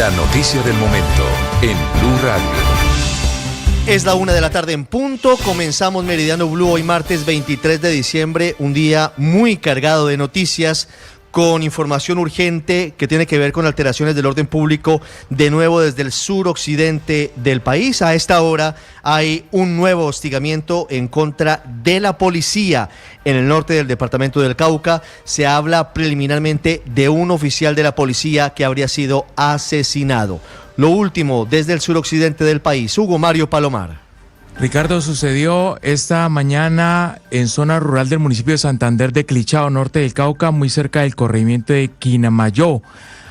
La noticia del momento en Blue Radio. Es la 1 de la tarde en punto, comenzamos Meridiano Blue hoy martes 23 de diciembre, un día muy cargado de noticias, con información urgente que tiene que ver con alteraciones del orden público, de nuevo desde el suroccidente del país. A esta hora hay un nuevo hostigamiento en contra de la policía en el norte del departamento del Cauca. Se habla preliminarmente de un oficial de la policía que habría sido asesinado. Lo último desde el suroccidente del país. Hugo Mario Palomar. Ricardo, sucedió esta mañana en zona rural del municipio de Santander de Clichao, norte del Cauca, muy cerca del corregimiento de Quinamayó.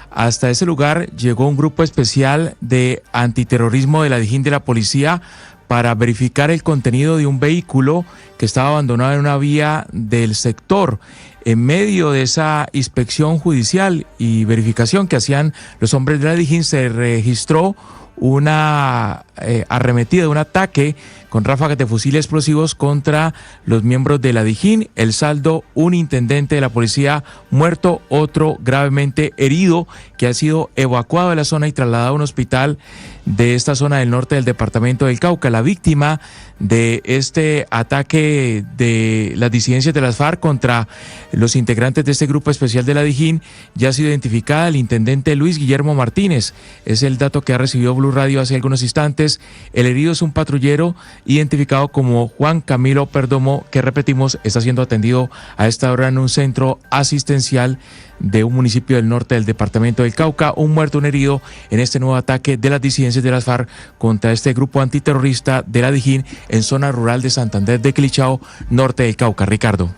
Hasta ese lugar llegó un grupo especial de antiterrorismo de la Dijín de la policía para verificar el contenido de un vehículo que estaba abandonado en una vía del sector. En medio de esa inspección judicial y verificación que hacían los hombres de la Dijín, se registró una arremetida, un ataque con ráfagas de fusiles explosivos contra los miembros de la Dijín. El saldo: un intendente de la policía muerto, otro gravemente herido, que ha sido evacuado de la zona y trasladado a un hospital de esta zona del norte del departamento del Cauca. La víctima de este ataque de las disidencias de las FARC contra los integrantes de este grupo especial de la Dijín ya ha sido identificada. El intendente Luis Guillermo Martínez es el dato que ha recibido Blue Radio hace algunos instantes. El herido es un patrullero identificado como Juan Camilo Perdomo, que, repetimos, está siendo atendido a esta hora en un centro asistencial de un municipio del norte del departamento del Cauca. Un muerto, un herido en este nuevo ataque de las disidencias de las FARC contra este grupo antiterrorista de la Dijín en zona rural de Santander de Clichao, norte del Cauca. Ricardo.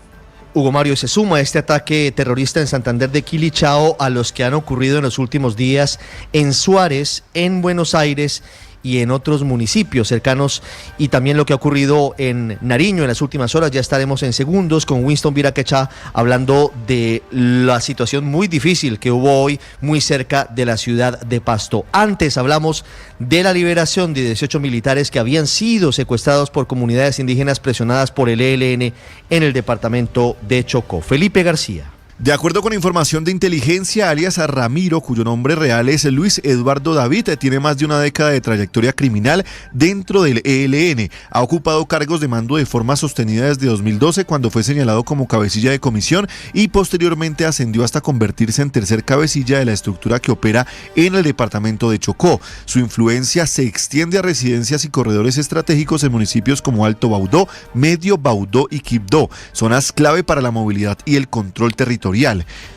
Hugo Mario, se suma este ataque terrorista en Santander de Quilichao a los que han ocurrido en los últimos días en Suárez, en Buenos Aires y en otros municipios cercanos, y también lo que ha ocurrido en Nariño en las últimas horas. Ya estaremos en segundos con Winston Viraquechá hablando de la situación muy difícil que hubo hoy muy cerca de la ciudad de Pasto. Antes hablamos de la liberación de 18 militares que habían sido secuestrados por comunidades indígenas presionadas por el ELN en el departamento de Chocó. Felipe García. De acuerdo con información de inteligencia, alias Ramiro, cuyo nombre real es Luis Eduardo David, tiene más de una década de trayectoria criminal dentro del ELN. Ha ocupado cargos de mando de forma sostenida desde 2012, cuando fue señalado como cabecilla de comisión, y posteriormente ascendió hasta convertirse en tercer cabecilla de la estructura que opera en el departamento de Chocó. Su influencia se extiende a residencias y corredores estratégicos en municipios como Alto Baudó, Medio Baudó y Quibdó, zonas clave para la movilidad y el control territorial.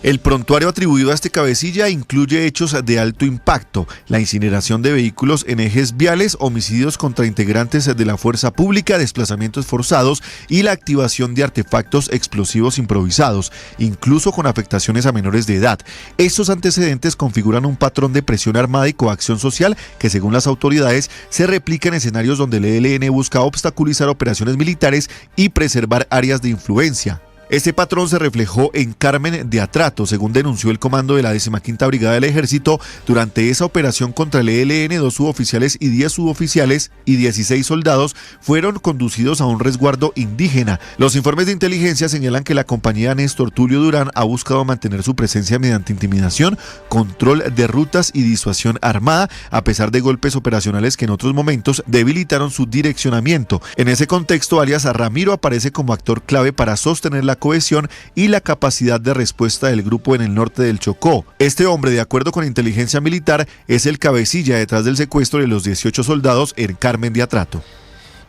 El prontuario atribuido a este cabecilla incluye hechos de alto impacto: la incineración de vehículos en ejes viales, homicidios contra integrantes de la fuerza pública, desplazamientos forzados y la activación de artefactos explosivos improvisados, incluso con afectaciones a menores de edad. Estos antecedentes configuran un patrón de presión armada y coacción social que, según las autoridades, se replica en escenarios donde el ELN busca obstaculizar operaciones militares y preservar áreas de influencia. Este patrón se reflejó en Carmen de Atrato, según denunció el comando de la 15ª Brigada del Ejército. Durante esa operación contra el ELN, 2 suboficiales y 10 suboficiales y 16 soldados fueron conducidos a un resguardo indígena. Los informes de inteligencia señalan que la compañía Néstor Tulio Durán ha buscado mantener su presencia mediante intimidación, control de rutas y disuasión armada, a pesar de golpes operacionales que en otros momentos debilitaron su direccionamiento. En ese contexto, alias Ramiro aparece como actor clave para sostener la cohesión y la capacidad de respuesta del grupo en el norte del Chocó. Este hombre, de acuerdo con inteligencia militar, es el cabecilla detrás del secuestro de los 18 soldados en Carmen de Atrato.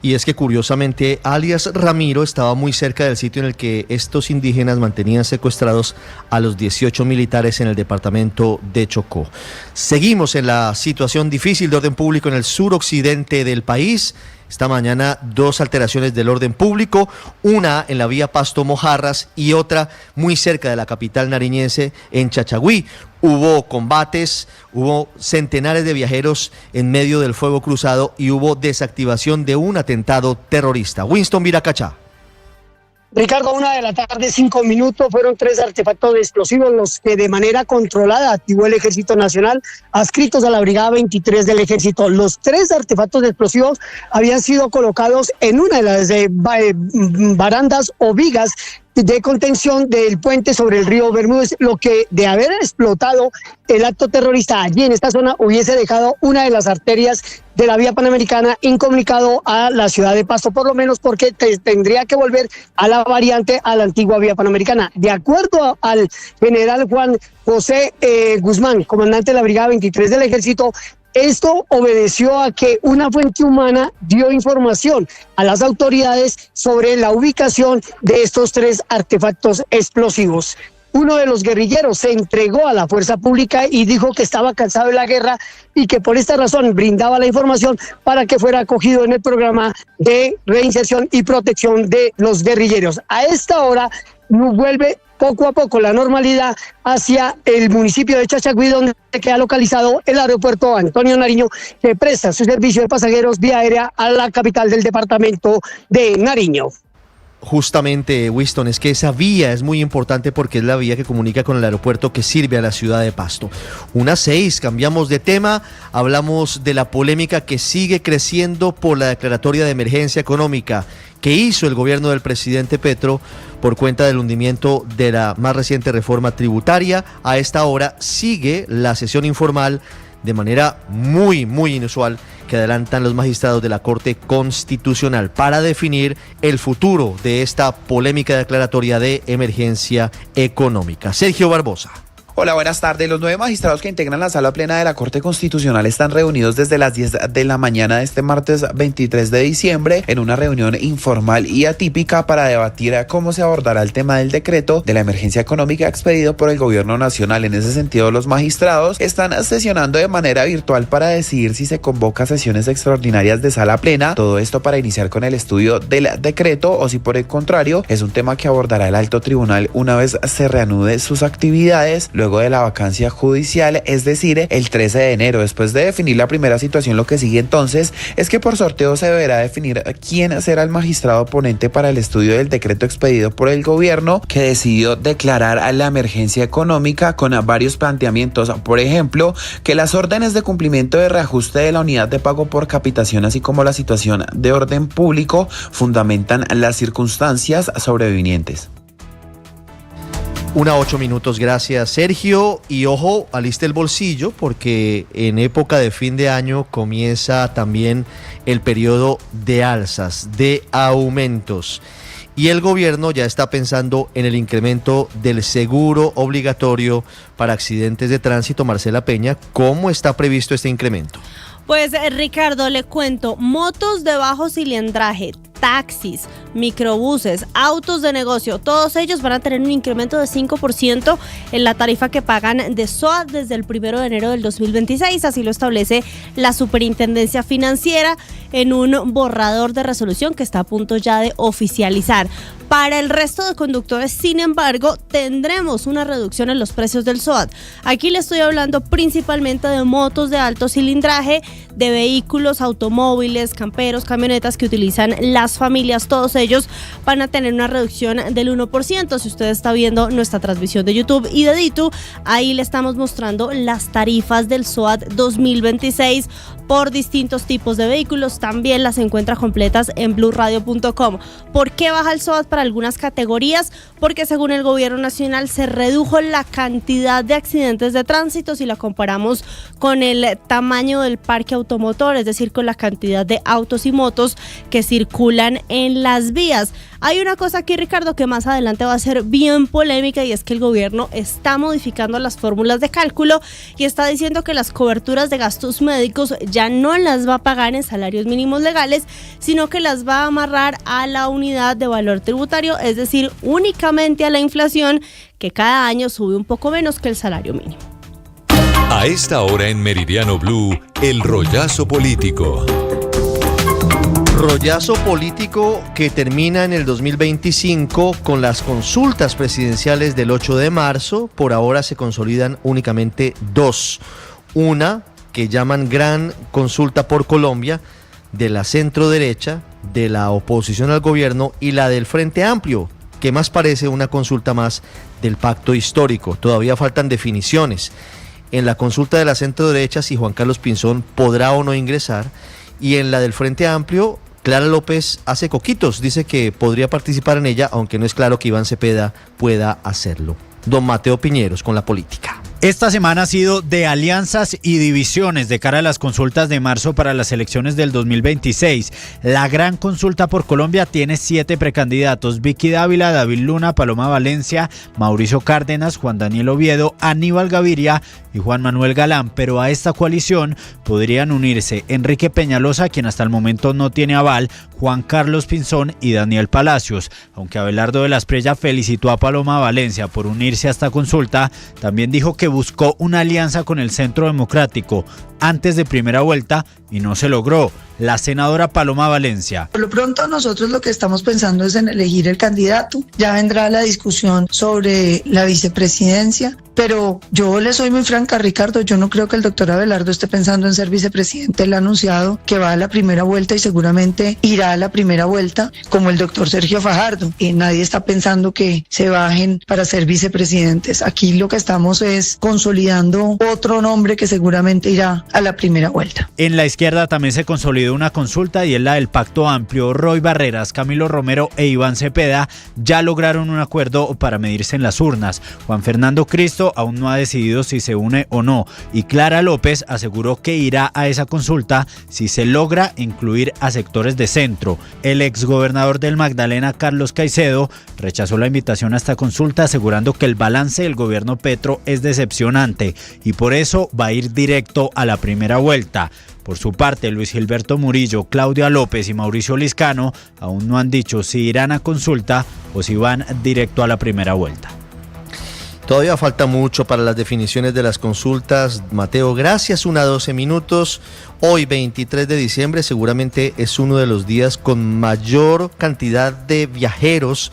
Y es que, curiosamente, alias Ramiro estaba muy cerca del sitio en el que estos indígenas mantenían secuestrados a los 18 militares en el departamento de Chocó. Seguimos en la situación difícil de orden público en el suroccidente del país. Esta mañana 2 alteraciones del orden público, una en la vía Pasto-Mojarras y otra muy cerca de la capital nariñense, en Chachagüí. Hubo combates, hubo centenares de viajeros en medio del fuego cruzado y hubo desactivación de un atentado terrorista. Winston Viraquechá. Ricardo, 1:05 p.m, fueron 3 artefactos explosivos los que de manera controlada activó el Ejército Nacional, adscritos a la Brigada 23 del Ejército. Los 3 artefactos explosivos habían sido colocados en una de las barandas o vigas de contención del puente sobre el río Bermúdez, lo que de haber explotado el acto terrorista allí en esta zona hubiese dejado una de las arterias de la vía panamericana incomunicado a la ciudad de Pasto, por lo menos porque tendría que volver a la variante, a la antigua vía panamericana. De acuerdo al general Juan José Guzmán, comandante de la Brigada 23 del Ejército, esto obedeció a que una fuente humana dio información a las autoridades sobre la ubicación de estos 3 artefactos explosivos. Uno de los guerrilleros se entregó a la fuerza pública y dijo que estaba cansado de la guerra y que por esta razón brindaba la información para que fuera acogido en el programa de reinserción y protección de los guerrilleros. A esta hora vuelve poco a poco la normalidad hacia el municipio de Chachagüí, donde queda localizado el aeropuerto Antonio Nariño, que presta su servicio de pasajeros vía aérea a la capital del departamento de Nariño. Justamente, Winston, es que esa vía es muy importante porque es la vía que comunica con el aeropuerto que sirve a la ciudad de Pasto. 1:06, cambiamos de tema, hablamos de la polémica que sigue creciendo por la declaratoria de emergencia económica que hizo el gobierno del presidente Petro por cuenta del hundimiento de la más reciente reforma tributaria. A esta hora sigue la sesión informal de manera muy inusual que adelantan los magistrados de la Corte Constitucional para definir el futuro de esta polémica declaratoria de emergencia económica. Sergio Barbosa. Hola, buenas tardes. Los 9 magistrados que integran la sala plena de la Corte Constitucional están reunidos desde las 10 de la mañana de este martes 23 de diciembre en una reunión informal y atípica para debatir cómo se abordará el tema del decreto de la emergencia económica expedido por el gobierno nacional. En ese sentido, los magistrados están sesionando de manera virtual para decidir si se convoca sesiones extraordinarias de sala plena, todo esto para iniciar con el estudio del decreto, o si por el contrario es un tema que abordará el alto tribunal una vez se reanude sus actividades luego de la vacancia judicial, es decir, el 13 de enero. Después de definir la primera situación, lo que sigue entonces es que por sorteo se deberá definir quién será el magistrado ponente para el estudio del decreto expedido por el gobierno que decidió declarar a la emergencia económica, con varios planteamientos. Por ejemplo, que las órdenes de cumplimiento de reajuste de la unidad de pago por capitación, así como la situación de orden público, fundamentan las circunstancias sobrevinientes. 1:08, gracias Sergio, y ojo, aliste el bolsillo porque en época de fin de año comienza también el periodo de alzas, de aumentos, y el gobierno ya está pensando en el incremento del seguro obligatorio para accidentes de tránsito. Marcela Peña, ¿cómo está previsto este incremento? Pues Ricardo, le cuento, motos de bajo cilindraje, taxis, microbuses, autos de negocio, todos ellos van a tener un incremento de 5% en la tarifa que pagan de SOAT desde el 1 de enero del 2026, así lo establece la Superintendencia Financiera en un borrador de resolución que está a punto ya de oficializar. Para el resto de conductores, sin embargo, tendremos una reducción en los precios del SOAT. Aquí le estoy hablando principalmente de motos de alto cilindraje, de vehículos, automóviles, camperos, camionetas que utilizan las familias. Todos ellos van a tener una reducción del 1%. Si usted está viendo nuestra transmisión de YouTube y de Ditu, ahí le estamos mostrando las tarifas del SOAT 2026 por distintos tipos de vehículos. También las encuentra completas en blurradio.com. ¿Por qué baja el SOAT para algunas categorías? Porque según el gobierno nacional se redujo la cantidad de accidentes de tránsito si la comparamos con el tamaño del parque automotor, es decir, con la cantidad de autos y motos que circulan en las vías. Hay una cosa aquí, Ricardo, que más adelante va a ser bien polémica, y es que el gobierno está modificando las fórmulas de cálculo y está diciendo que las coberturas de gastos médicos ya no las va a pagar en salarios mínimos legales, sino que las va a amarrar a la unidad de valor tributario, es decir, únicamente a la inflación, que cada año sube un poco menos que el salario mínimo. A esta hora en Meridiano Blue, el rollazo político. Rollazo político que termina en el 2025 con las consultas presidenciales del 8 de marzo. Por ahora se consolidan únicamente 2. Una que llaman Gran Consulta por Colombia, de la centro derecha, de la oposición al gobierno, y la del Frente Amplio, que más parece una consulta más del pacto histórico. Todavía faltan definiciones. En la consulta de la centro derecha, si Juan Carlos Pinzón podrá o no ingresar, y en la del Frente Amplio, Clara López hace coquitos, dice que podría participar en ella, aunque no es claro que Iván Cepeda pueda hacerlo. Don Mateo Piñeros con la política. Esta semana ha sido de alianzas y divisiones de cara a las consultas de marzo para las elecciones del 2026. La gran consulta por Colombia tiene 7 precandidatos: Vicky Dávila, David Luna, Paloma Valencia, Mauricio Cárdenas, Juan Daniel Oviedo, Aníbal Gaviria y Juan Manuel Galán. Pero a esta coalición podrían unirse Enrique Peñalosa, quien hasta el momento no tiene aval, Juan Carlos Pinzón y Daniel Palacios. Aunque Abelardo de la Espriella felicitó a Paloma Valencia por unirse a esta consulta, también dijo que buscó una alianza con el Centro Democrático antes de primera vuelta y no se logró. La senadora Paloma Valencia. Por lo pronto nosotros lo que estamos pensando es en elegir el candidato. Ya vendrá la discusión sobre la vicepresidencia, pero yo le soy muy franca, Ricardo, yo no creo que el doctor Abelardo esté pensando en ser vicepresidente. Él ha anunciado que va a la primera vuelta y seguramente irá a la primera vuelta, como el doctor Sergio Fajardo. Y nadie está pensando que se bajen para ser vicepresidentes. Aquí lo que estamos es consolidando otro nombre que seguramente irá a la primera vuelta. En la izquierda también se consolidó una consulta y es la del Pacto Amplio. Roy Barreras, Camilo Romero e Iván Cepeda ya lograron un acuerdo para medirse en las urnas. Juan Fernando Cristo aún no ha decidido si se une o no, y Clara López aseguró que irá a esa consulta si se logra incluir a sectores de centro. El exgobernador del Magdalena, Carlos Caicedo, rechazó la invitación a esta consulta, asegurando que el balance del gobierno Petro es decepcionante y por eso va a ir directo a la primera vuelta. Por su parte, Luis Gilberto Murillo, Claudia López y Mauricio Liscano aún no han dicho si irán a consulta o si van directo a la primera vuelta. Todavía falta mucho para las definiciones de las consultas. Mateo, gracias. 1:12 minutos. Hoy, 23 de diciembre, seguramente es uno de los días con mayor cantidad de viajeros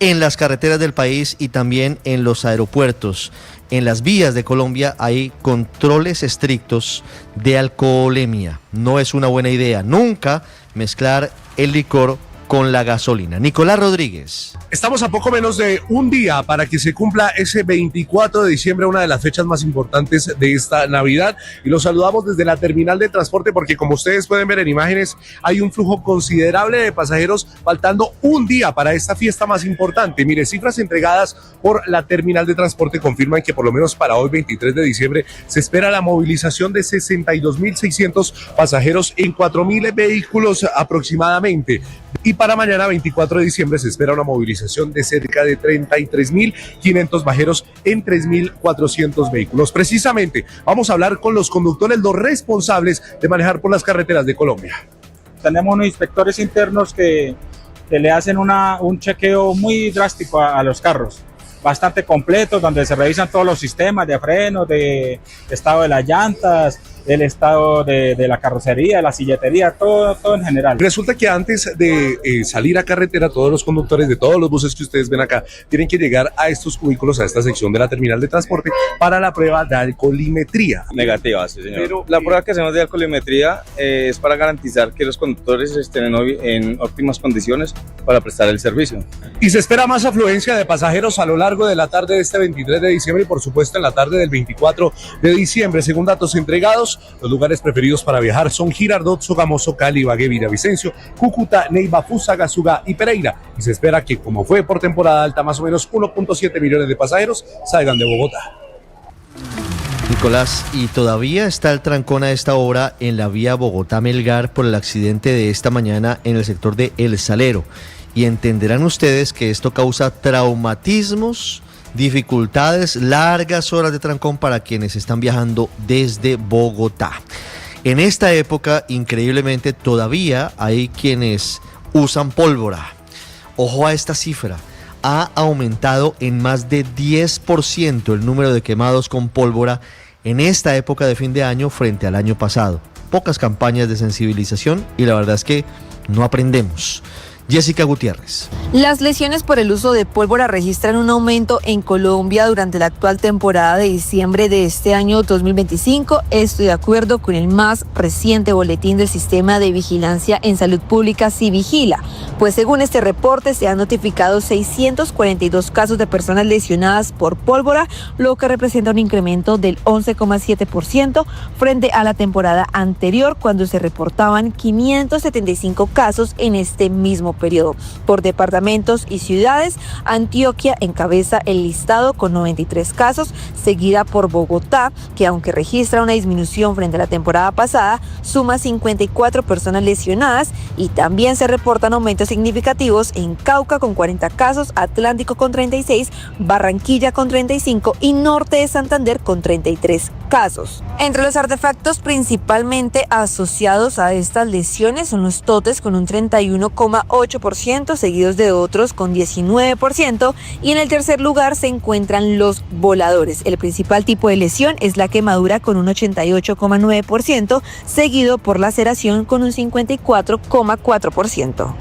en las carreteras del país y también en los aeropuertos. En las vías de Colombia hay controles estrictos de alcoholemia. No es una buena idea nunca mezclar el licor con la gasolina. Nicolás Rodríguez. Estamos a poco menos de un día para que se cumpla ese 24 de diciembre, una de las fechas más importantes de esta Navidad, y los saludamos desde la terminal de transporte porque, como ustedes pueden ver en imágenes, hay un flujo considerable de pasajeros faltando un día para esta fiesta más importante. Mire, cifras entregadas por la terminal de transporte confirman que por lo menos para hoy, 23 de diciembre, se espera la movilización de 62.600 pasajeros en 4.000 vehículos aproximadamente. Y para mañana, 24 de diciembre, se espera una movilización de cerca de 33.500 viajeros en 3.400 vehículos. Precisamente, vamos a hablar con los conductores, los responsables de manejar por las carreteras de Colombia. Tenemos unos inspectores internos que le hacen un chequeo muy drástico a los carros, bastante completo, donde se revisan todos los sistemas de freno, de estado de las llantas, el estado de la carrocería, de la silletería, todo en general. Resulta que antes de salir a carretera, todos los conductores de todos los buses que ustedes ven acá tienen que llegar a estos cubículos, a esta sección de la terminal de transporte, para la prueba de alcoholimetría. Negativa, sí, señor. Pero la prueba que hacemos de alcoholimetría es para garantizar que los conductores estén en óptimas condiciones para prestar el servicio. Y se espera más afluencia de pasajeros a lo largo de la tarde de este 23 de diciembre y por supuesto en la tarde del 24 de diciembre. Según datos entregados, los lugares preferidos para viajar son Girardot, Sogamoso, Cali, Ibagué, Villavicencio, Cúcuta, Neiva, Fusagasugá y Pereira. Y se espera que, como fue por temporada alta, más o menos 1.7 millones de pasajeros salgan de Bogotá. Nicolás, y todavía está el trancón a esta hora en la vía Bogotá-Melgar por el accidente de esta mañana en el sector de El Salero. Y entenderán ustedes que esto causa traumatismos, dificultades, largas horas de trancón para quienes están viajando desde Bogotá. En esta época, increíblemente, todavía hay quienes usan pólvora. Ojo a esta cifra. Ha aumentado en más de 10% el número de quemados con pólvora en esta época de fin de año frente al año pasado. Pocas campañas de sensibilización y la verdad es que no aprendemos. Jessica Gutiérrez. Las lesiones por el uso de pólvora registran un aumento en Colombia durante la actual temporada de diciembre de este año 2025. Esto de acuerdo con el más reciente boletín del Sistema de Vigilancia en Salud Pública Civigila. Pues según este reporte se han notificado 642 casos de personas lesionadas por pólvora, lo que representa un incremento del 11,7% frente a la temporada anterior, cuando se reportaban 575 casos en este mismo periodo. Por departamentos y ciudades, Antioquia encabeza el listado con 93 casos, seguida por Bogotá, que aunque registra una disminución frente a la temporada pasada, suma 54 personas lesionadas, y también se reportan aumentos significativos en Cauca con 40 casos, Atlántico con 36, Barranquilla con 35 y Norte de Santander con 33 casos. Entre los artefactos principalmente asociados a estas lesiones son los totes con un 31,8%, seguidos de otros con 19%, y en el tercer lugar se encuentran los voladores. El principal tipo de lesión es la quemadura con un 88,9%, seguido por laceración con un 54,4%.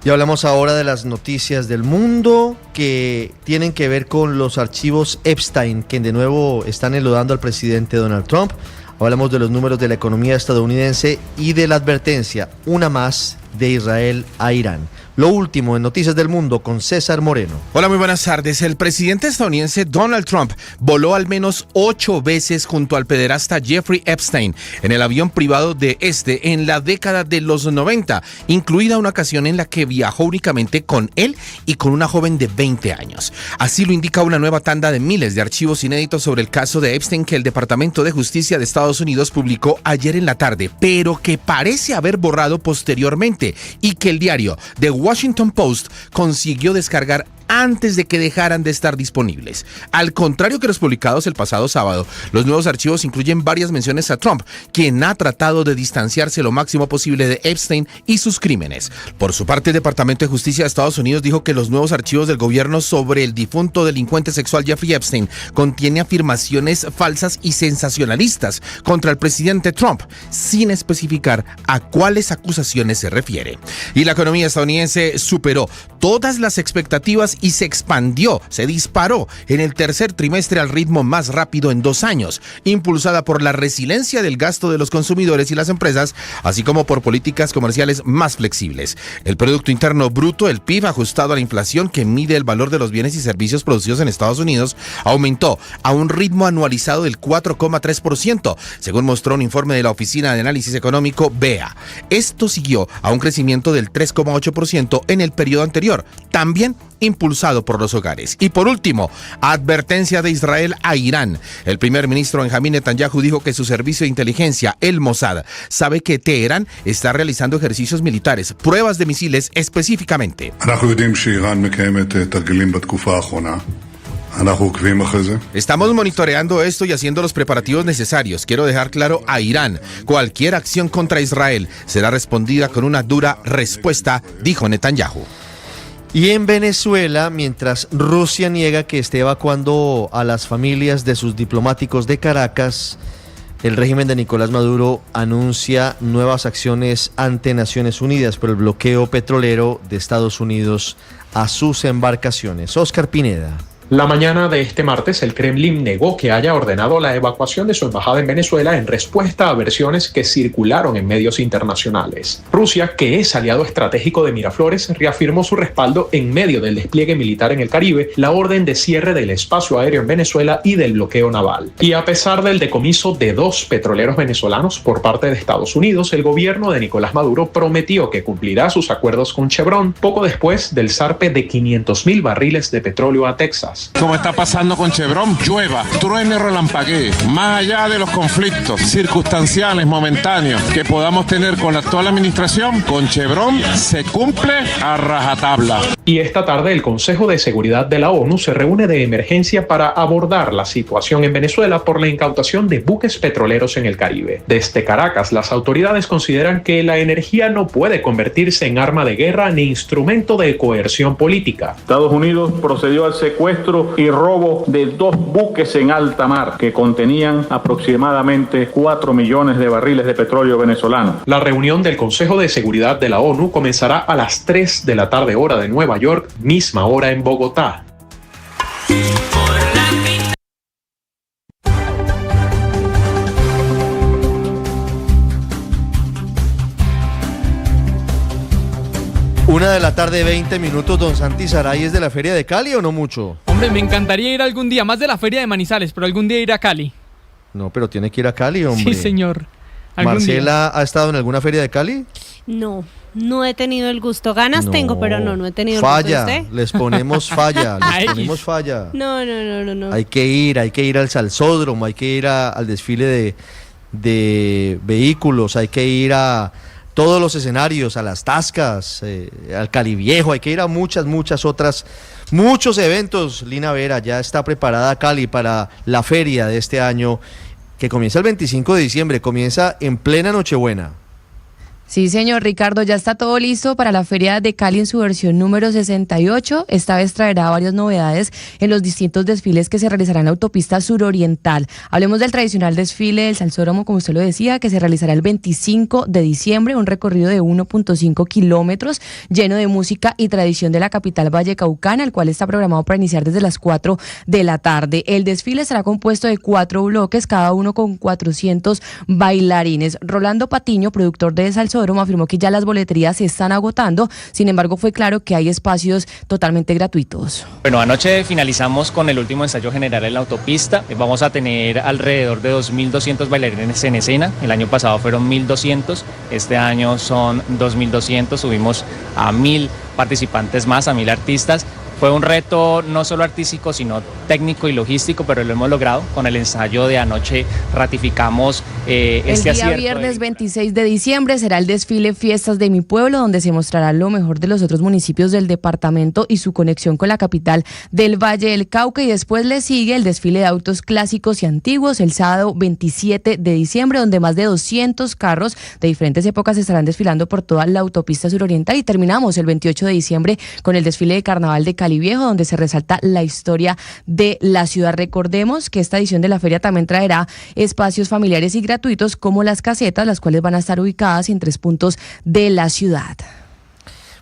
Y hablamos ahora de las noticias del mundo que tienen que ver con los archivos Epstein, que de nuevo están enlodando al presidente Donald Trump. Hablamos de los números de la economía estadounidense y de la advertencia, una más, de Israel a Irán. Lo último en Noticias del Mundo con César Moreno. Hola, muy buenas tardes. El presidente estadounidense Donald Trump voló al menos 8 veces junto al pederasta Jeffrey Epstein en el avión privado de en la década de los 90, incluida una ocasión en la que viajó únicamente con él y con una joven de 20 años. Así lo indica una nueva tanda de miles de archivos inéditos sobre el caso de Epstein que el Departamento de Justicia de Estados Unidos publicó ayer en la tarde, pero que parece haber borrado posteriormente y que el diario The Washington Post consiguió descargar antes de que dejaran de estar disponibles. Al contrario que los publicados el pasado sábado, los nuevos archivos incluyen varias menciones a Trump, quien ha tratado de distanciarse lo máximo posible de Epstein y sus crímenes. Por su parte, el Departamento de Justicia de Estados Unidos dijo que los nuevos archivos del gobierno sobre el difunto delincuente sexual Jeffrey Epstein contiene afirmaciones falsas y sensacionalistas contra el presidente Trump, sin especificar a cuáles acusaciones se refiere. Y la economía estadounidense superó todas las expectativas y se expandió, se disparó en el tercer trimestre al ritmo más rápido en 2 años, impulsada por la resiliencia del gasto de los consumidores y las empresas, así como por políticas comerciales más flexibles. El Producto Interno Bruto, el PIB, ajustado a la inflación que mide el valor de los bienes y servicios producidos en Estados Unidos, aumentó a un ritmo anualizado del 4,3%, según mostró un informe de la Oficina de Análisis Económico BEA. Esto siguió a un crecimiento del 3,8% en el periodo anterior, también impulsado por los hogares. Y por último, advertencia de Israel a Irán. El primer ministro Benjamin Netanyahu dijo que su servicio de inteligencia, el Mossad, sabe que Teherán está realizando ejercicios militares, pruebas de misiles específicamente. Estamos monitoreando esto y haciendo los preparativos necesarios. Quiero dejar claro a Irán, cualquier acción contra Israel será respondida con una dura respuesta, dijo Netanyahu. Y en Venezuela, mientras Rusia niega que esté evacuando a las familias de sus diplomáticos de Caracas, el régimen de Nicolás Maduro anuncia nuevas acciones ante Naciones Unidas por el bloqueo petrolero de Estados Unidos a sus embarcaciones. Oscar Pineda. La mañana de este martes, el Kremlin negó que haya ordenado la evacuación de su embajada en Venezuela en respuesta a versiones que circularon en medios internacionales. Rusia, que es aliado estratégico de Miraflores, reafirmó su respaldo en medio del despliegue militar en el Caribe, la orden de cierre del espacio aéreo en Venezuela y del bloqueo naval. Y a pesar del decomiso de 2 petroleros venezolanos por parte de Estados Unidos, el gobierno de Nicolás Maduro prometió que cumplirá sus acuerdos con Chevron poco después del zarpe de 500.000 barriles de petróleo a Texas. Como está pasando con Chevron, llueva, truene, relampaguee, más allá de los conflictos circunstanciales, momentáneos que podamos tener con la actual administración, con Chevron se cumple a rajatabla. Y esta tarde el Consejo de Seguridad de la ONU se reúne de emergencia para abordar la situación en Venezuela por la incautación de buques petroleros en el Caribe. Desde Caracas, las autoridades consideran que la energía no puede convertirse en arma de guerra ni instrumento de coerción política. Estados Unidos procedió al secuestro secuestro y robo de 2 buques en alta mar que contenían aproximadamente 4 millones de barriles de petróleo venezolano. La reunión del Consejo de Seguridad de la ONU comenzará a las 3 de la tarde hora de Nueva York, misma hora en Bogotá. Una de la tarde, 20 minutos. Don Santi Saray, ¿es de la Feria de Cali o no mucho? Hombre, me encantaría ir algún día, más de la Feria de Manizales, pero algún día ir a Cali. No, pero tiene que ir a Cali, hombre. Sí, señor. ¿Marcela ha estado en alguna feria de Cali? No he tenido el gusto. Ganas tengo, pero no he tenido falla, el gusto. Les ponemos falla, No. Hay que ir al Salsódromo, hay que ir al desfile de vehículos, hay que ir a todos los escenarios, a las tascas, al Cali Viejo, hay que ir a muchos eventos. Lina Vera, ya está preparada Cali para la feria de este año, que comienza el 25 de diciembre, comienza en plena Nochebuena. Sí, señor Ricardo, ya está todo listo para la Feria de Cali en su versión número 68. Esta vez traerá varias novedades en los distintos desfiles que se realizarán en la autopista suroriental. Hablemos del tradicional desfile del Salsódromo, como usted lo decía, que se realizará el 25 de diciembre, un recorrido de 1.5 kilómetros lleno de música y tradición de la capital vallecaucana, el cual está programado para iniciar desde las 4 de la tarde. El desfile estará compuesto de 4 bloques, cada uno con 400 bailarines. Rolando Patiño, productor de Salsódromo, afirmó que ya las boleterías se están agotando, sin embargo fue claro que hay espacios totalmente gratuitos. Bueno, anoche finalizamos con el último ensayo general en la autopista. Vamos a tener alrededor de 2.200 bailarines en escena. El año pasado fueron 1.200, este año son 2.200, subimos a 1.000 participantes más, a 1.000 artistas. Fue un reto no solo artístico, sino técnico y logístico, pero lo hemos logrado. Con el ensayo de anoche ratificamos este acierto. El día viernes 26 de diciembre será el desfile Fiestas de mi Pueblo, donde se mostrará lo mejor de los otros municipios del departamento y su conexión con la capital del Valle del Cauca. Y después le sigue el desfile de autos clásicos y antiguos el sábado 27 de diciembre, donde más de 200 carros de diferentes épocas estarán desfilando por toda la autopista suroriental. Y terminamos el 28 de diciembre con el desfile de Carnaval de Cali Viejo, donde se resalta la historia de la ciudad. Recordemos que esta edición de la feria también traerá espacios familiares y gratuitos como las casetas, las cuales van a estar ubicadas en 3 puntos de la ciudad.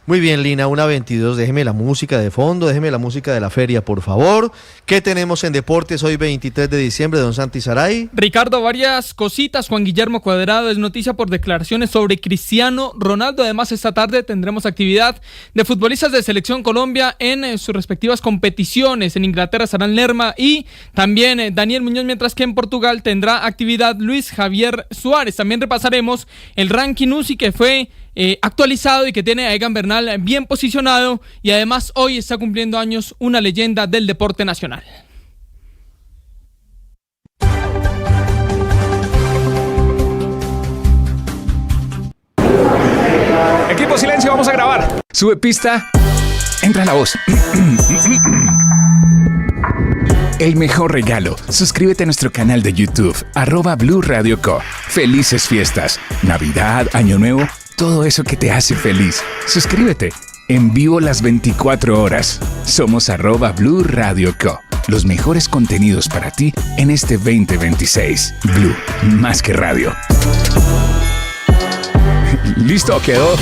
Muy bien, Lina, 1:22, déjeme la música de fondo, déjeme la música de la feria, por favor. ¿Qué tenemos en deportes hoy 23 de diciembre, don Santi Saray? Ricardo, varias cositas. Juan Guillermo Cuadrado es noticia por declaraciones sobre Cristiano Ronaldo. Además, esta tarde tendremos actividad de futbolistas de Selección Colombia en sus respectivas competiciones. En Inglaterra estarán Lerma y también Daniel Muñoz, mientras que en Portugal tendrá actividad Luis Javier Suárez. También repasaremos el ranking UCI que fue actualizado y que tiene a Egan Bernal bien posicionado, y además hoy está cumpliendo años una leyenda del deporte nacional. Equipo, silencio, vamos a grabar. Sube pista, entra la voz. El mejor regalo, suscríbete a nuestro canal de YouTube, @Blue Radio Co. Felices fiestas, Navidad, Año Nuevo, todo eso que te hace feliz. Suscríbete, en vivo las 24 horas. Somos @Blue Radio Co. Los mejores contenidos para ti en este 2026. Blue, más que radio. Listo, quedó.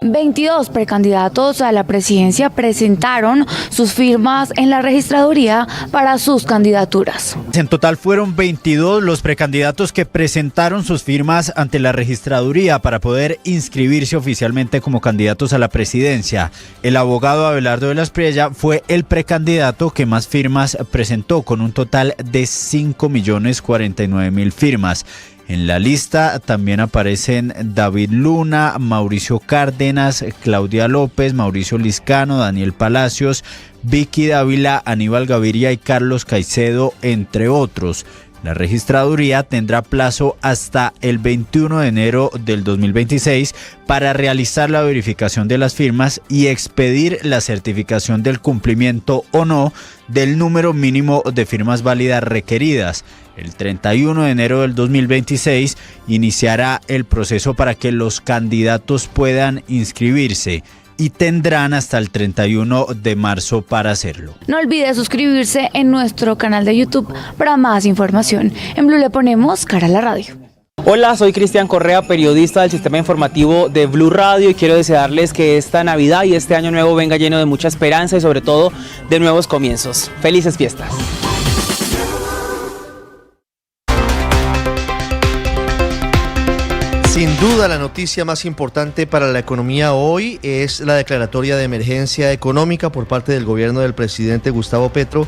22 precandidatos a la presidencia presentaron sus firmas en la registraduría para sus candidaturas. En total fueron 22 los precandidatos que presentaron sus firmas ante la registraduría para poder inscribirse oficialmente como candidatos a la presidencia. El abogado Abelardo de la Espriella fue el precandidato que más firmas presentó, con un total de 5.049.000 firmas. En la lista también aparecen David Luna, Mauricio Cárdenas, Claudia López, Mauricio Liscano, Daniel Palacios, Vicky Dávila, Aníbal Gaviria y Carlos Caicedo, entre otros. La registraduría tendrá plazo hasta el 21 de enero del 2026 para realizar la verificación de las firmas y expedir la certificación del cumplimiento o no del número mínimo de firmas válidas requeridas. El 31 de enero del 2026 iniciará el proceso para que los candidatos puedan inscribirse y tendrán hasta el 31 de marzo para hacerlo. No olvide suscribirse en nuestro canal de YouTube para más información. En Blue le ponemos cara a la radio. Hola, soy Cristian Correa, periodista del sistema informativo de Blue Radio, y quiero desearles que esta Navidad y este año nuevo venga lleno de mucha esperanza y sobre todo de nuevos comienzos. ¡Felices fiestas! Sin duda, la noticia más importante para la economía hoy es la declaratoria de emergencia económica por parte del gobierno del presidente Gustavo Petro.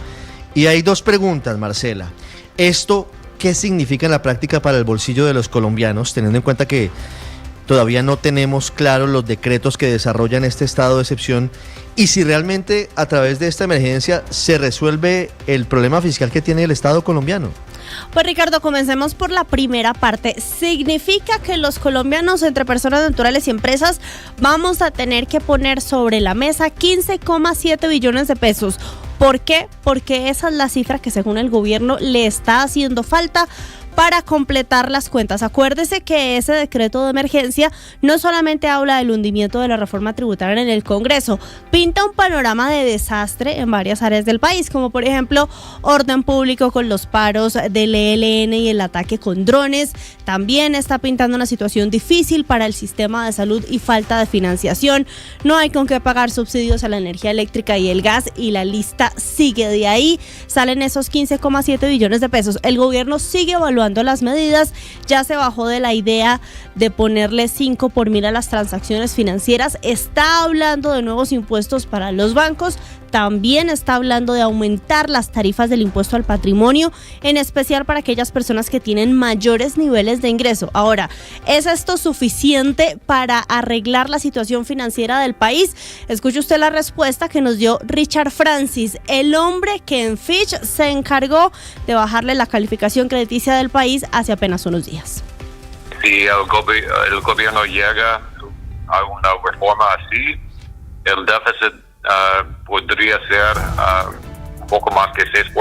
Y hay dos preguntas, Marcela. ¿Esto qué significa en la práctica para el bolsillo de los colombianos, teniendo en cuenta que todavía no tenemos claros los decretos que desarrollan este estado de excepción? Y si realmente a través de esta emergencia se resuelve el problema fiscal que tiene el Estado colombiano. Pues Ricardo, comencemos por la primera parte. Significa que los colombianos, entre personas naturales y empresas, vamos a tener que poner sobre la mesa 15,7 billones de pesos. ¿Por qué? Porque esa es la cifra que según el gobierno le está haciendo falta para completar las cuentas. Acuérdese que ese decreto de emergencia no solamente habla del hundimiento de la reforma tributaria en el Congreso, pinta un panorama de desastre en varias áreas del país, como por ejemplo orden público con los paros del ELN y el ataque con drones. También está pintando una situación difícil para el sistema de salud y falta de financiación. No hay con qué pagar subsidios a la energía eléctrica y el gas, y la lista sigue. De ahí salen esos 15,7 billones de pesos. El gobierno sigue evaluando las medidas, ya se bajó de la idea de ponerle 5 por mil a las transacciones financieras, está hablando de nuevos impuestos para los bancos, también está hablando de aumentar las tarifas del impuesto al patrimonio, en especial para aquellas personas que tienen mayores niveles de ingreso. Ahora, ¿es esto suficiente para arreglar la situación financiera del país? Escuche usted la respuesta que nos dio Richard Francis, el hombre que en Fitch se encargó de bajarle la calificación crediticia del país hace apenas unos días. Si el gobierno llega a una reforma así, el déficit podría ser un poco más que 6%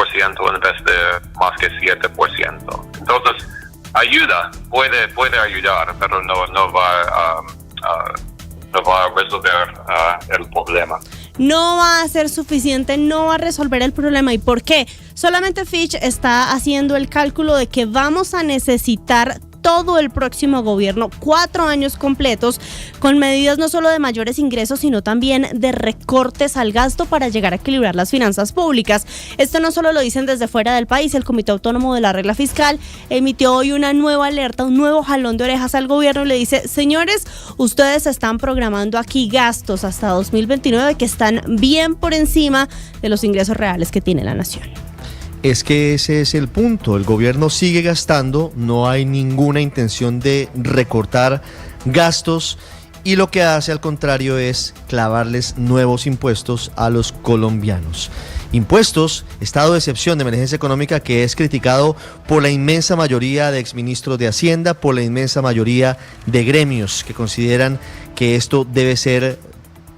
en vez de más que 7%. Entonces, puede ayudar, pero no va a resolver el problema. No va a ser suficiente, no va a resolver el problema. ¿Y por qué? Solamente Fitch está haciendo el cálculo de que vamos a necesitar todo el próximo gobierno, 4 años completos, con medidas no solo de mayores ingresos, sino también de recortes al gasto para llegar a equilibrar las finanzas públicas. Esto no solo lo dicen desde fuera del país. El Comité Autónomo de la Regla Fiscal emitió hoy una nueva alerta, un nuevo jalón de orejas al gobierno y le dice: señores, ustedes están programando aquí gastos hasta 2029 que están bien por encima de los ingresos reales que tiene la nación. Es que ese es el punto, el gobierno sigue gastando, no hay ninguna intención de recortar gastos y lo que hace al contrario es clavarles nuevos impuestos a los colombianos. Impuestos, estado de excepción de emergencia económica que es criticado por la inmensa mayoría de exministros de Hacienda, por la inmensa mayoría de gremios que consideran que esto debe ser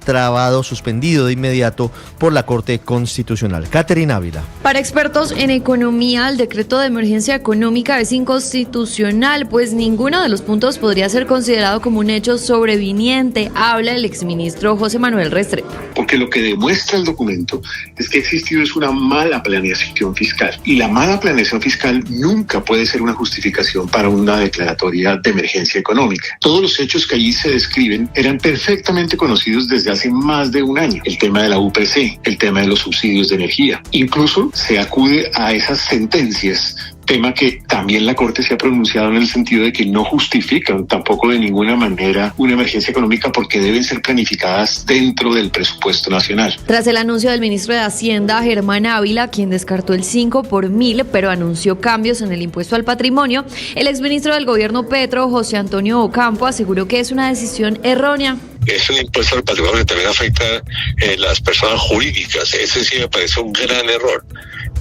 trabado, suspendido de inmediato por la Corte Constitucional. Catherine Ávila. Para expertos en economía, el decreto de emergencia económica es inconstitucional, pues ninguno de los puntos podría ser considerado como un hecho sobreviniente, habla el exministro José Manuel Restrepo. Porque lo que demuestra el documento es que ha existido una mala planeación fiscal, y la mala planeación fiscal nunca puede ser una justificación para una declaratoria de emergencia económica. Todos los hechos que allí se describen eran perfectamente conocidos desde hace más de un año. El tema de la UPC, el tema de los subsidios de energía. Incluso se acude a esas sentencias, tema que también la Corte se ha pronunciado en el sentido de que no justifican tampoco de ninguna manera una emergencia económica porque deben ser planificadas dentro del presupuesto nacional. Tras el anuncio del ministro de Hacienda, Germán Ávila, quien descartó el 5 por mil, pero anunció cambios en el impuesto al patrimonio, el exministro del gobierno Petro, José Antonio Ocampo, aseguró que es una decisión errónea. Es un impuesto al patrimonio que también afecta a las personas jurídicas. Ese sí me parece un gran error.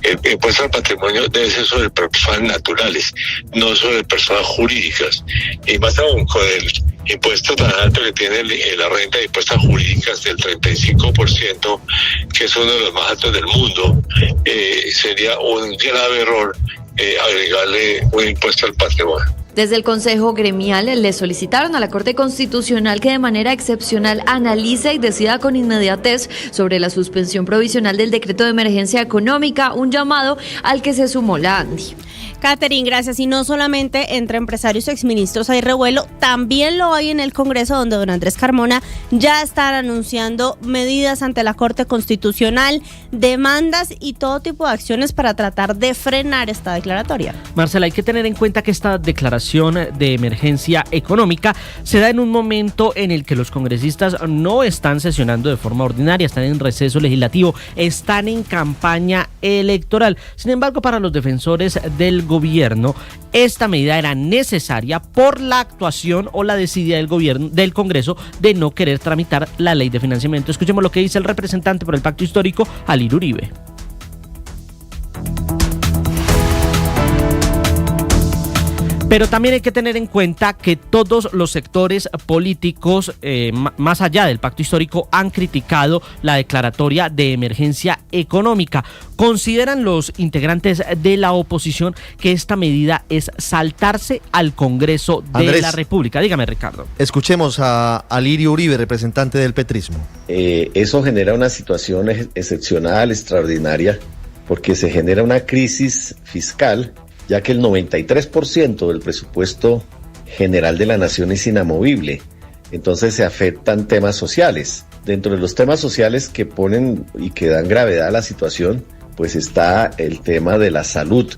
El impuesto al patrimonio debe ser sobre personas naturales, no sobre personas jurídicas. Y más aún con el impuesto tan alto que tiene la renta de impuestos jurídicas del 35%, que es uno de los más altos del mundo, sería un grave error agregarle un impuesto al patrimonio. Desde el Consejo Gremial le solicitaron a la Corte Constitucional que de manera excepcional analice y decida con inmediatez sobre la suspensión provisional del decreto de emergencia económica, un llamado al que se sumó la ANDI. Catherine, gracias. Y no solamente entre empresarios y exministros hay revuelo, también lo hay en el Congreso, donde don Andrés Carmona ya están anunciando medidas ante la Corte Constitucional, demandas y todo tipo de acciones para tratar de frenar esta declaratoria. Marcela, hay que tener en cuenta que esta declaración de emergencia económica se da en un momento en el que los congresistas no están sesionando de forma ordinaria, están en receso legislativo, están en campaña electoral. Sin embargo, para los defensores del gobierno, esta medida era necesaria por la actuación o la desidia del Congreso de no querer tramitar la ley de financiamiento. Escuchemos lo que dice el representante por el Pacto Histórico, Alirio Uribe. Pero también hay que tener en cuenta que todos los sectores políticos, más allá del pacto histórico, han criticado la declaratoria de emergencia económica. Consideran los integrantes de la oposición que esta medida es saltarse al Congreso de la República. Dígame, Ricardo. Escuchemos a Alirio Uribe, representante del petrismo. Eso genera una situación excepcional, extraordinaria, porque se genera una crisis fiscal, ya que el 93% del presupuesto general de la nación es inamovible. Entonces se afectan temas sociales. Dentro de los temas sociales que ponen y que dan gravedad a la situación, pues está el tema de la salud.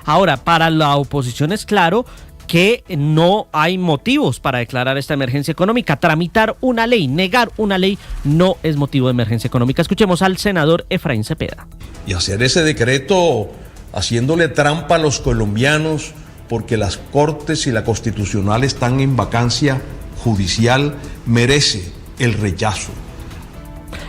Ahora, para la oposición es claro que no hay motivos para declarar esta emergencia económica. Tramitar una ley, negar una ley, no es motivo de emergencia económica. Escuchemos al senador Efraín Cepeda. Y hacer ese decreto haciéndole trampa a los colombianos porque las Cortes y la Constitucional están en vacancia judicial, merece el rechazo.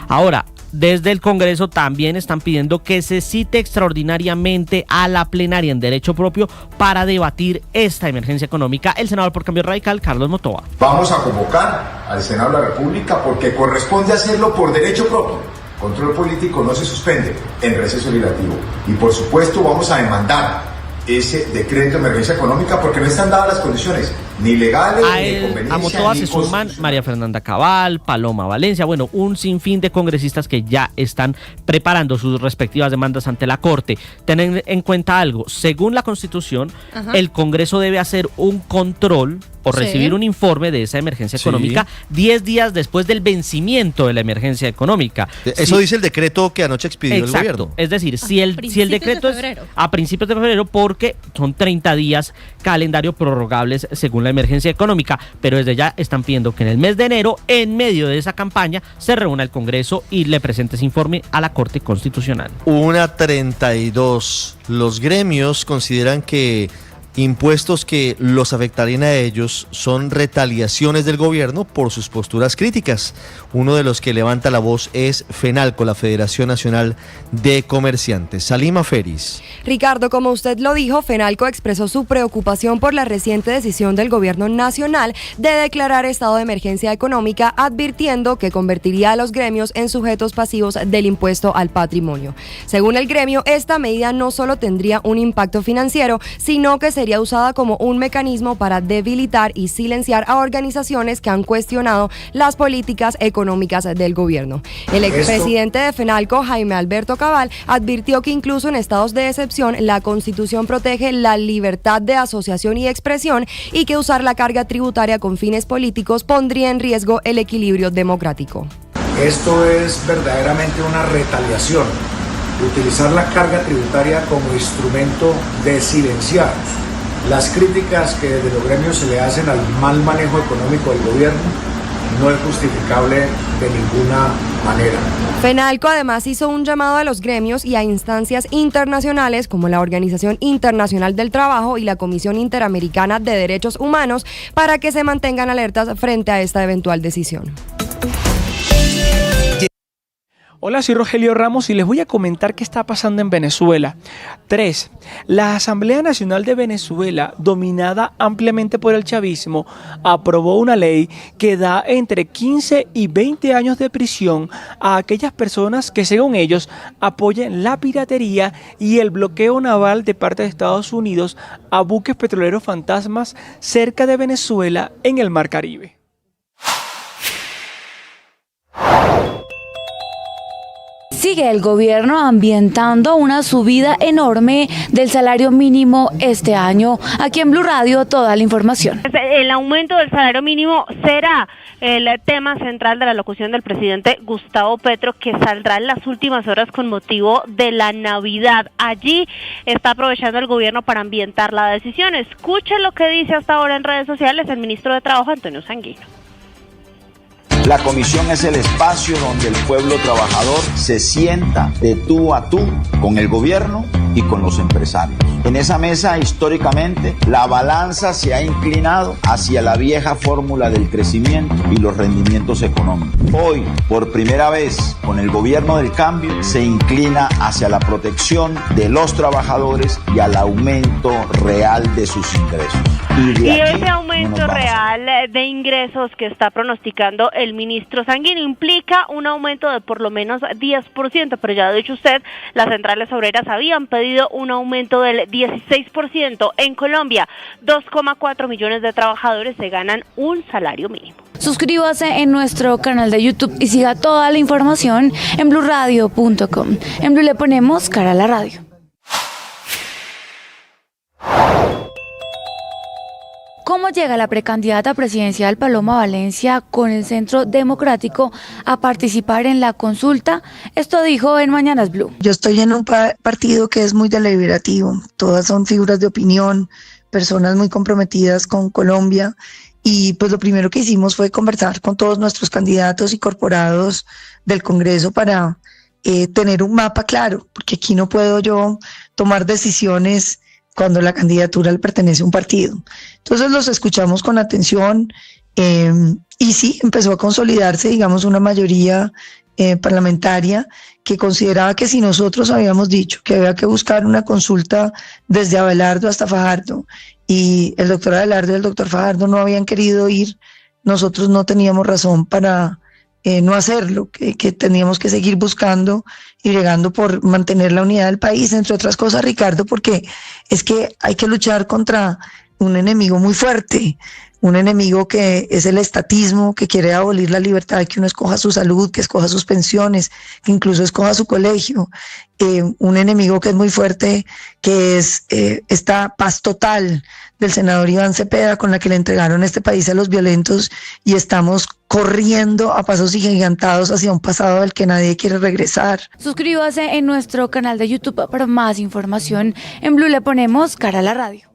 Ahora, desde el Congreso también están pidiendo que se cite extraordinariamente a la plenaria en derecho propio para debatir esta emergencia económica. El senador por Cambio Radical, Carlos Motoa. Vamos a convocar al Senado de la República porque corresponde hacerlo por derecho propio. Control político no se suspende en receso legislativo. Y por supuesto vamos a demandar ese decreto de emergencia económica porque no están dadas las condiciones ni legales, ni conveniencia. A Motoa se suman María Fernanda Cabal, Paloma Valencia, bueno, un sinfín de congresistas que ya están preparando sus respectivas demandas ante la Corte. Ten en cuenta algo, según la Constitución, el Congreso debe hacer un control o recibir un informe de esa emergencia económica 10 días después del vencimiento de la emergencia económica. Eso dice el decreto que anoche expidió el gobierno. Es decir, si el decreto es a principios de febrero, porque son 30 días calendario prorrogables según la emergencia económica, pero desde ya están pidiendo que en el mes de enero, en medio de esa campaña, se reúna el Congreso y le presente ese informe a la Corte Constitucional. 1:32. Los gremios consideran que impuestos que los afectarían a ellos son retaliaciones del gobierno por sus posturas críticas. Uno de los que levanta la voz es FENALCO, la Federación Nacional de Comerciantes. Salima Feris. Ricardo, como usted lo dijo, FENALCO expresó su preocupación por la reciente decisión del gobierno nacional de declarar estado de emergencia económica, advirtiendo que convertiría a los gremios en sujetos pasivos del impuesto al patrimonio. Según el gremio, esta medida no solo tendría un impacto financiero, sino que sería usada como un mecanismo para debilitar y silenciar a organizaciones que han cuestionado las políticas económicas del gobierno. El expresidente de FENALCO, Jaime Alberto Cabal, advirtió que incluso en estados de excepción la Constitución protege la libertad de asociación y expresión y que usar la carga tributaria con fines políticos pondría en riesgo el equilibrio democrático. Esto es verdaderamente una retaliación, utilizar la carga tributaria como instrumento de silenciar las críticas que desde los gremios se le hacen al mal manejo económico del gobierno. No es justificable de ninguna manera. FENALCO además hizo un llamado a los gremios y a instancias internacionales como la Organización Internacional del Trabajo y la Comisión Interamericana de Derechos Humanos para que se mantengan alertas frente a esta eventual decisión. Hola, soy Rogelio Ramos y les voy a comentar qué está pasando en Venezuela. 3. La Asamblea Nacional de Venezuela, dominada ampliamente por el chavismo, aprobó una ley que da entre 15 y 20 años de prisión a aquellas personas que, según ellos, apoyen la piratería y el bloqueo naval de parte de Estados Unidos a buques petroleros fantasmas cerca de Venezuela en el Mar Caribe. Sigue el gobierno ambientando una subida enorme del salario mínimo este año. Aquí en Blue Radio, toda la información. El aumento del salario mínimo será el tema central de la locución del presidente Gustavo Petro, que saldrá en las últimas horas con motivo de la Navidad. Allí está aprovechando el gobierno para ambientar la decisión. Escuchen lo que dice hasta ahora en redes sociales el ministro de Trabajo, Antonio Sanguino. La comisión es el espacio donde el pueblo trabajador se sienta de tú a tú con el gobierno y con los empresarios. En esa mesa, históricamente, la balanza se ha inclinado hacia la vieja fórmula del crecimiento y los rendimientos económicos. Hoy, por primera vez, con el gobierno del cambio, se inclina hacia la protección de los trabajadores y al aumento real de sus ingresos. Y ese aumento real de ingresos que está pronosticando el ministro Sanguino implica un aumento de por lo menos 10%, pero ya ha dicho usted, las centrales obreras habían pedido un aumento del 16%. En Colombia, 2,4 millones de trabajadores se ganan un salario mínimo. Suscríbase en nuestro canal de YouTube y siga toda la información en bluradio.com. En Blue le ponemos cara a la radio. ¿Cómo llega la precandidata presidencial Paloma Valencia con el Centro Democrático a participar en la consulta? Esto dijo en Mañanas Blue. Yo estoy en un partido que es muy deliberativo. Todas son figuras de opinión, personas muy comprometidas con Colombia. Y pues lo primero que hicimos fue conversar con todos nuestros candidatos y corporados del Congreso para tener un mapa claro, porque aquí no puedo yo tomar decisiones cuando la candidatura le pertenece a un partido. Entonces los escuchamos con atención y sí, empezó a consolidarse, digamos, una mayoría parlamentaria que consideraba que si nosotros habíamos dicho que había que buscar una consulta desde Abelardo hasta Fajardo y el doctor Abelardo y el doctor Fajardo no habían querido ir, nosotros no teníamos razón para no hacerlo, que teníamos que seguir buscando y llegando por mantener la unidad del país, entre otras cosas, Ricardo, porque es que hay que luchar contra un enemigo muy fuerte, un enemigo que es el estatismo, que quiere abolir la libertad de que uno escoja su salud, que escoja sus pensiones, que incluso escoja su colegio, un enemigo que es muy fuerte, que es esta paz total del senador Iván Cepeda con la que le entregaron este país a los violentos y estamos corriendo a pasos gigantados hacia un pasado del que nadie quiere regresar. Suscríbase en nuestro canal de YouTube para más información. En Blue le ponemos cara a la radio.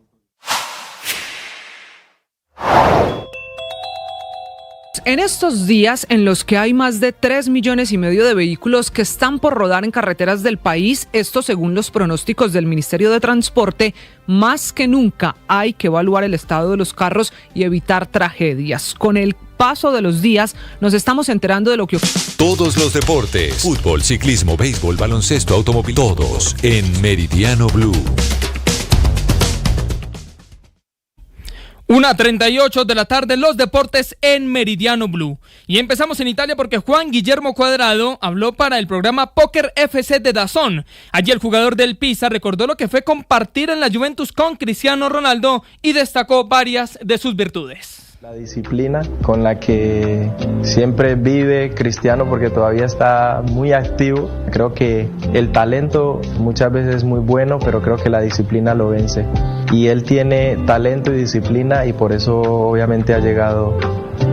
En estos días en los que hay más de 3,5 millones de vehículos que están por rodar en carreteras del país, esto según los pronósticos del Ministerio de Transporte, más que nunca hay que evaluar el estado de los carros y evitar tragedias. Con el paso de los días nos estamos enterando de lo que ocurre. Todos los deportes, fútbol, ciclismo, béisbol, baloncesto, automóvil, todos en Meridiano Blue. 1:38 de la tarde, los deportes en Meridiano Blue. Y empezamos en Italia porque Juan Guillermo Cuadrado habló para el programa Póker FC de DAZN. Allí el jugador del Pisa recordó lo que fue compartir en la Juventus con Cristiano Ronaldo y destacó varias de sus virtudes. La disciplina con la que siempre vive Cristiano, porque todavía está muy activo. Creo que el talento muchas veces es muy bueno, pero creo que la disciplina lo vence. Y él tiene talento y disciplina y por eso obviamente ha llegado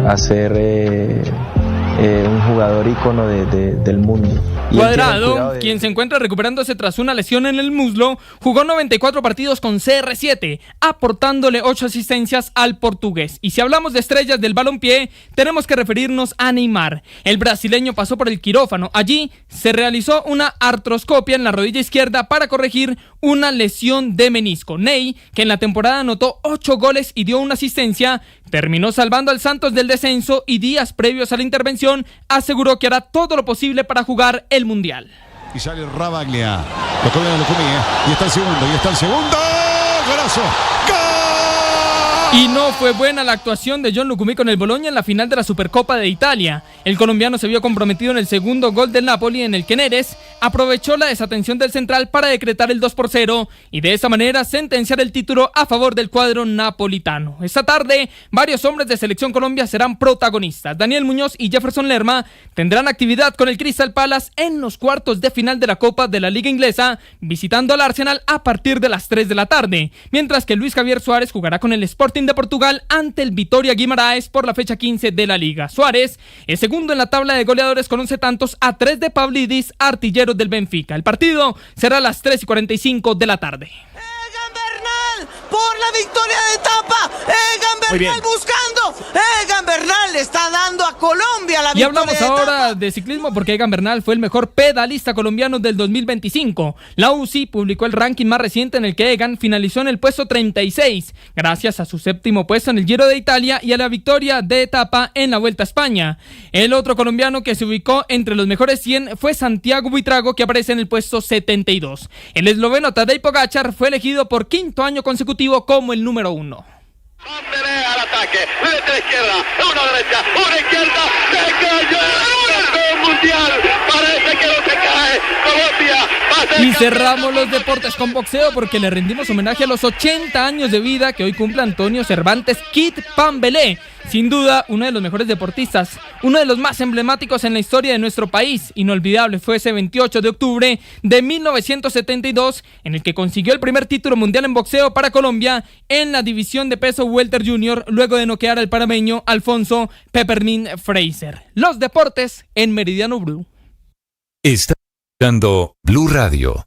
a ser un jugador ícono del mundo. Y Cuadrado, quien se encuentra recuperándose tras una lesión en el muslo, jugó 94 partidos con CR7, aportándole 8 asistencias al portugués. Y si hablamos de estrellas del balompié, tenemos que referirnos a Neymar. El brasileño pasó por el quirófano. Allí se realizó una artroscopia en la rodilla izquierda para corregir una lesión de menisco. Ney, que en la temporada anotó 8 goles y dio una asistencia, terminó salvando al Santos del descenso y días previos a la intervención aseguró que hará todo lo posible para jugar el Mundial. Y sale Rabaglia, lo toca Lucumí, y está el segundo, golazo, ¡gol! Y no fue buena la actuación de John Lucumí con el Bologna en la final de la Supercopa de Italia. El colombiano se vio comprometido en el segundo gol del Napoli, en el que Neres aprovechó la desatención del central para decretar el 2-0 y de esa manera sentenciar el título a favor del cuadro napolitano. Esta tarde, varios hombres de Selección Colombia serán protagonistas. Daniel Muñoz y Jefferson Lerma tendrán actividad con el Crystal Palace en los cuartos de final de la Copa de la Liga Inglesa, visitando al Arsenal a partir de las 3 de la tarde, mientras que Luis Javier Suárez jugará con el Sporting de Portugal ante el Vitória Guimaraes por la fecha 15 de la Liga. Suárez es segundo en la tabla de goleadores con 11 tantos a 3 de Pavlidis, artillero del Benfica. El partido será a las 3:45 de la tarde. Egan Bernal por la victoria de etapa. Egan Bernal buscando. Egan Bernal le está dando a Colombia la victoria. Y hablamos ahora de ciclismo porque Egan Bernal fue el mejor pedalista colombiano del 2025. La UCI publicó el ranking más reciente en el que Egan finalizó en el puesto 36, gracias a su séptimo puesto en el Giro de Italia y a la victoria de etapa en la Vuelta a España. El otro colombiano que se ubicó entre los mejores 100 fue Santiago Buitrago, que aparece en el puesto 72. El esloveno Tadej Pogačar fue elegido por quinto año consecutivo como el número 1. Al ataque, letra izquierda, una derecha, una izquierda, se cayó el mundial, parece que no se cae, Colombia. Y cerramos los deportes con boxeo porque le rendimos homenaje a los 80 años de vida que hoy cumple Antonio Cervantes Kid Pambelé. Sin duda, uno de los mejores deportistas, uno de los más emblemáticos en la historia de nuestro país. Inolvidable fue ese 28 de octubre de 1972, en el que consiguió el primer título mundial en boxeo para Colombia en la división de peso welter junior, luego de noquear al panameño Alfonso Peppermint Fraser. Los deportes en Meridiano Blue. Está escuchando Blue Radio.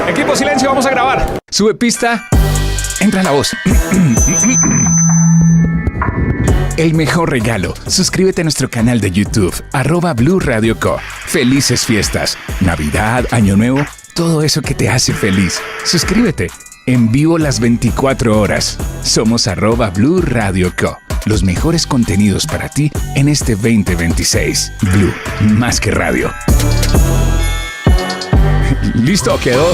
Equipo, silencio, vamos a grabar. Sube pista, entra la voz. El mejor regalo, suscríbete a nuestro canal de YouTube, @Blue Radio Co. Felices fiestas, Navidad, Año Nuevo, todo eso que te hace feliz. Suscríbete, en vivo las 24 horas. Somos @Blue Radio Co. Los mejores contenidos para ti en este 2026. Blue, más que radio. Listo, quedó.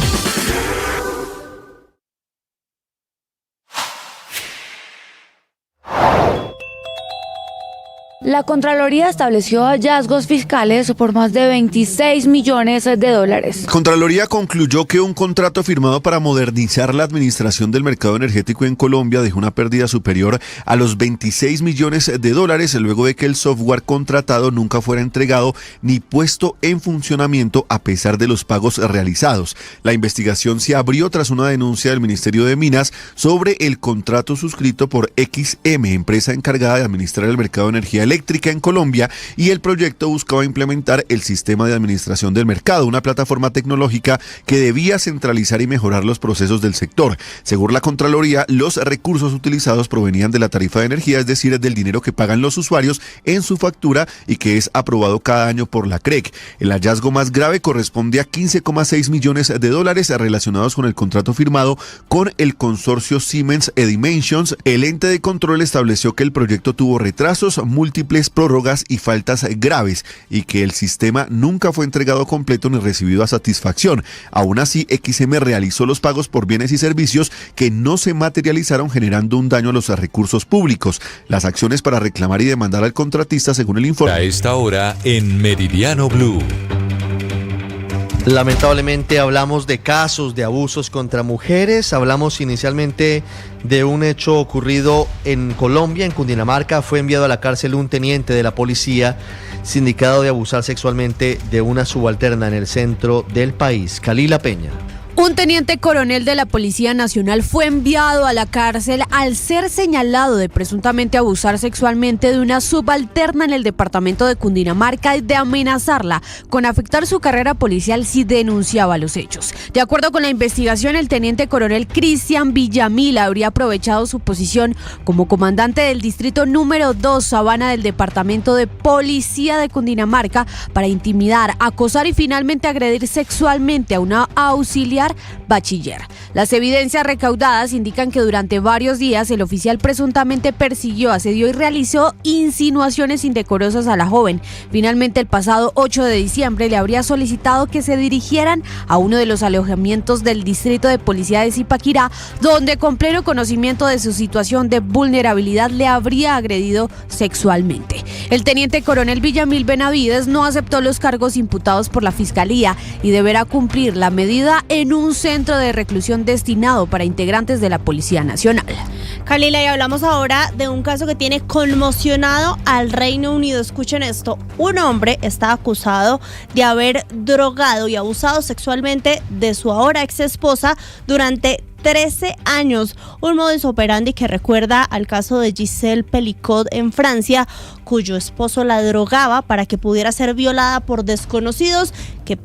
La Contraloría estableció hallazgos fiscales por más de 26 millones de dólares. Contraloría concluyó que un contrato firmado para modernizar la administración del mercado energético en Colombia dejó una pérdida superior a los 26 millones de dólares luego de que el software contratado nunca fuera entregado ni puesto en funcionamiento a pesar de los pagos realizados. La investigación se abrió tras una denuncia del Ministerio de Minas sobre el contrato suscrito por XM, empresa encargada de administrar el mercado de energía eléctrica en Colombia, y el proyecto buscaba implementar el sistema de administración del mercado, una plataforma tecnológica que debía centralizar y mejorar los procesos del sector. Según la Contraloría, los recursos utilizados provenían de la tarifa de energía, es decir, del dinero que pagan los usuarios en su factura y que es aprobado cada año por la CREC. El hallazgo más grave corresponde a 15,6 millones de dólares relacionados con el contrato firmado con el consorcio Siemens Edimensions. El ente de control estableció que el proyecto tuvo retrasos, múltiples prórrogas y faltas graves y que el sistema nunca fue entregado completo ni recibido a satisfacción. Aún así, XM realizó los pagos por bienes y servicios que no se materializaron, generando un daño a los recursos públicos. Las acciones para reclamar y demandar al contratista, según el informe. A esta hora en Meridiano Blue. Lamentablemente hablamos de casos de abusos contra mujeres. Hablamos inicialmente de un hecho ocurrido en Colombia, en Cundinamarca. Fue enviado a la cárcel un teniente de la policía sindicado de abusar sexualmente de una subalterna en el centro del país. Kalila Peña. Un teniente coronel de la Policía Nacional fue enviado a la cárcel al ser señalado de presuntamente abusar sexualmente de una subalterna en el departamento de Cundinamarca y de amenazarla con afectar su carrera policial si denunciaba los hechos. De acuerdo con la investigación, el teniente coronel Cristian Villamil habría aprovechado su posición como comandante del distrito número 2 Sabana del departamento de Policía de Cundinamarca para intimidar, acosar y finalmente agredir sexualmente a una auxiliar auxiliar bachiller. Las evidencias recaudadas indican que durante varios días el oficial presuntamente persiguió, asedió y realizó insinuaciones indecorosas a la joven. Finalmente, el pasado 8 de diciembre le habría solicitado que se dirigieran a uno de los alojamientos del distrito de policía de Zipaquirá, donde con pleno conocimiento de su situación de vulnerabilidad le habría agredido sexualmente. El teniente coronel Villamil Benavides no aceptó los cargos imputados por la fiscalía y deberá cumplir la medida en un centro de reclusión destinado para integrantes de la Policía Nacional. Kalila, y hablamos ahora de un caso que tiene conmocionado al Reino Unido. Escuchen esto: un hombre está acusado de haber drogado y abusado sexualmente de su ahora ex esposa durante 13 años, un modus operandi que recuerda al caso de Giselle Pelicot en Francia, cuyo esposo la drogaba para que pudiera ser violada por desconocidos que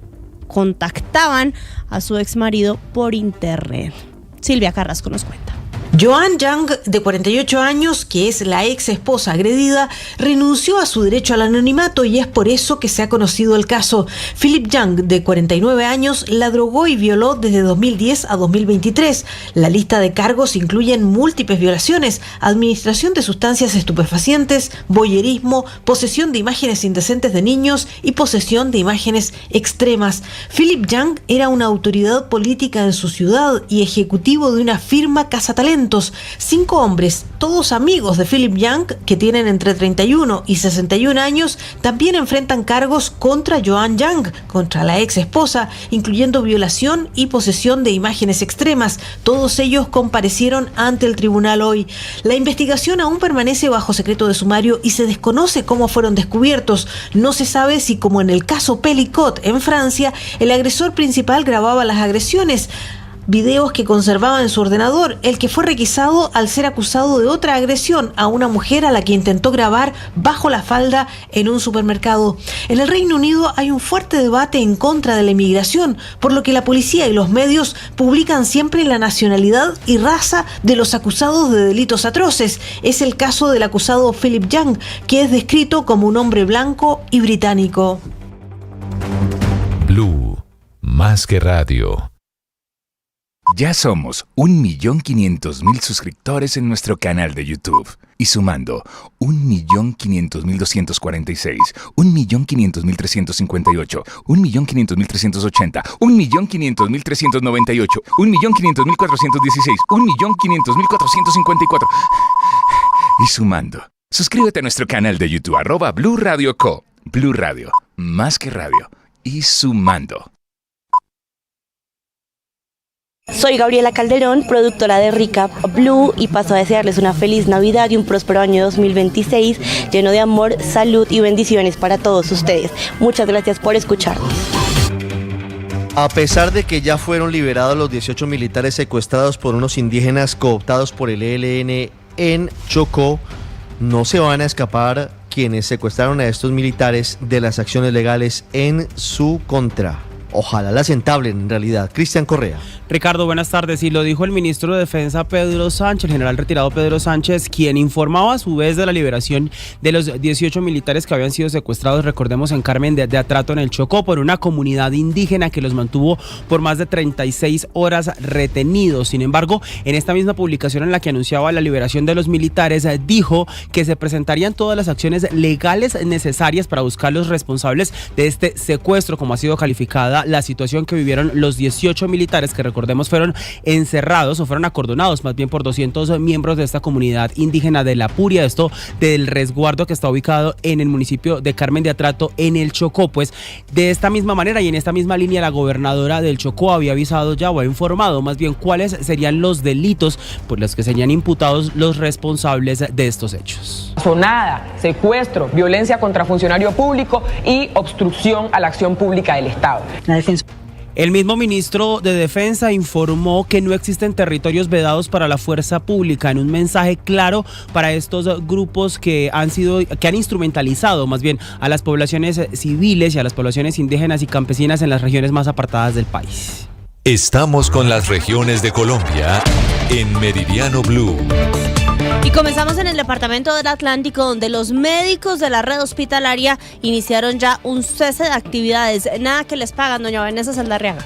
contactaban a su ex marido por internet. Silvia Carrasco nos cuenta. Joan Yang, de 48 años, que es la ex esposa agredida, renunció a su derecho al anonimato y es por eso que se ha conocido el caso. Philip Yang, de 49 años, la drogó y violó desde 2010 a 2023. La lista de cargos incluyen múltiples violaciones, administración de sustancias estupefacientes, voyerismo, posesión de imágenes indecentes de niños y posesión de imágenes extremas. Philip Yang era una autoridad política en su ciudad y ejecutivo de una firma cazatalentos. 5 hombres, todos amigos de Philip Yang, que tienen entre 31 y 61 años, también enfrentan cargos contra Joan Yang, contra la ex esposa, incluyendo violación y posesión de imágenes extremas. Todos ellos comparecieron ante el tribunal hoy. La investigación aún permanece bajo secreto de sumario y se desconoce cómo fueron descubiertos. No se sabe si, como en el caso Pelicot en Francia, el agresor principal grababa las agresiones. Videos que conservaba en su ordenador, el que fue requisado al ser acusado de otra agresión a una mujer a la que intentó grabar bajo la falda en un supermercado. En el Reino Unido hay un fuerte debate en contra de la inmigración, por lo que la policía y los medios publican siempre la nacionalidad y raza de los acusados de delitos atroces. Es el caso del acusado Philip Yang, que es descrito como un hombre blanco y británico. Blue, más que radio. Ya somos 1.500.000 suscriptores en nuestro canal de YouTube. Y sumando 1.500.246, 1.500.358, 1.500.380, 1.500.398, 1.500.416, 1.500.454. Y sumando. Suscríbete a nuestro canal de YouTube, @Blue Radio Co. Blue Radio, más que radio. Y sumando. Soy Gabriela Calderón, productora de Recap Blue, y paso a desearles una feliz Navidad y un próspero año 2026 lleno de amor, salud y bendiciones para todos ustedes. Muchas gracias por escucharnos. A pesar de que ya fueron liberados los 18 militares secuestrados por unos indígenas cooptados por el ELN en Chocó, no se van a escapar quienes secuestraron a estos militares de las acciones legales en su contra. Ojalá las entablen en realidad. Cristian Correa. Ricardo, buenas tardes. Y lo dijo el ministro de Defensa Pedro Sánchez, el general retirado Pedro Sánchez, quien informaba a su vez de la liberación de los 18 militares que habían sido secuestrados, recordemos, en Carmen de Atrato, en el Chocó, por una comunidad indígena que los mantuvo por más de 36 horas retenidos. Sin embargo, en esta misma publicación en la que anunciaba la liberación de los militares, dijo que se presentarían todas las acciones legales necesarias para buscar los responsables de este secuestro, como ha sido calificada la situación que vivieron los 18 militares que, recordemos, fueron encerrados o fueron acordonados más bien por 200 miembros de esta comunidad indígena de La Puria, esto del resguardo que está ubicado en el municipio de Carmen de Atrato, en el Chocó. Pues de esta misma manera y en esta misma línea, la gobernadora del Chocó había avisado ya, o ha informado más bien, cuáles serían los delitos por los que serían imputados los responsables de estos hechos. Sonada, secuestro, violencia contra funcionario público y obstrucción a la acción pública del Estado. El mismo ministro de Defensa informó que no existen territorios vedados para la fuerza pública, en un mensaje claro para estos grupos que han instrumentalizado más bien a las poblaciones civiles y a las poblaciones indígenas y campesinas en las regiones más apartadas del país. Estamos con las regiones de Colombia en Meridiano Blue. Y comenzamos en el departamento del Atlántico, donde los médicos de la red hospitalaria iniciaron ya un cese de actividades. Nada que les pagan, doña Vanessa Saldarriaga.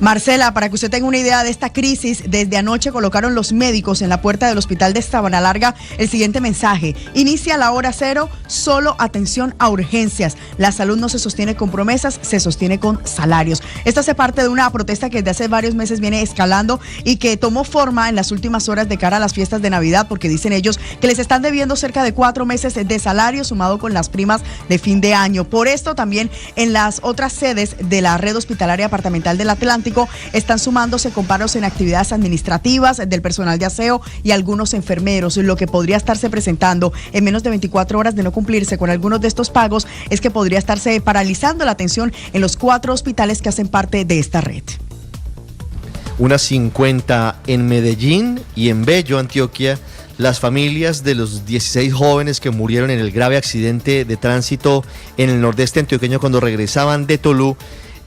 Marcela, para que usted tenga una idea de esta crisis, desde anoche colocaron los médicos en la puerta del hospital de Sabana Larga el siguiente mensaje: inicia la hora cero, solo atención a urgencias. La salud no se sostiene con promesas, se sostiene con salarios. Esto hace parte de una protesta que desde hace varios meses viene escalando y que tomó forma en las últimas horas de cara a las fiestas de Navidad, porque dicen ellos que les están debiendo cerca de 4 meses de salario sumado con las primas de fin de año. Por esto también en las otras sedes de la red hospitalaria departamental del Atlántico están sumándose con paros en actividades administrativas del personal de aseo y algunos enfermeros. Lo que podría estarse presentando en menos de 24 horas de no cumplirse con algunos de estos pagos es que podría estarse paralizando la atención en los 4 hospitales que hacen parte de esta red. Unas 50 en Medellín y en Bello, Antioquia. Las familias de los 16 jóvenes que murieron en el grave accidente de tránsito en el nordeste antioqueño cuando regresaban de Tolú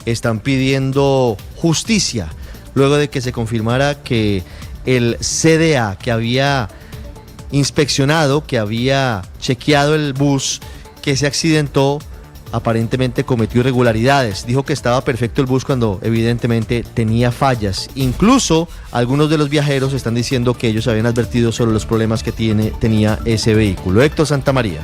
están pidiendo justicia luego de que se confirmara que el CDA que había inspeccionado, que había chequeado el bus que se accidentó, aparentemente cometió irregularidades. Dijo que estaba perfecto el bus cuando evidentemente tenía fallas. Incluso algunos de los viajeros están diciendo que ellos habían advertido sobre los problemas que tenía ese vehículo. Héctor Santamaría.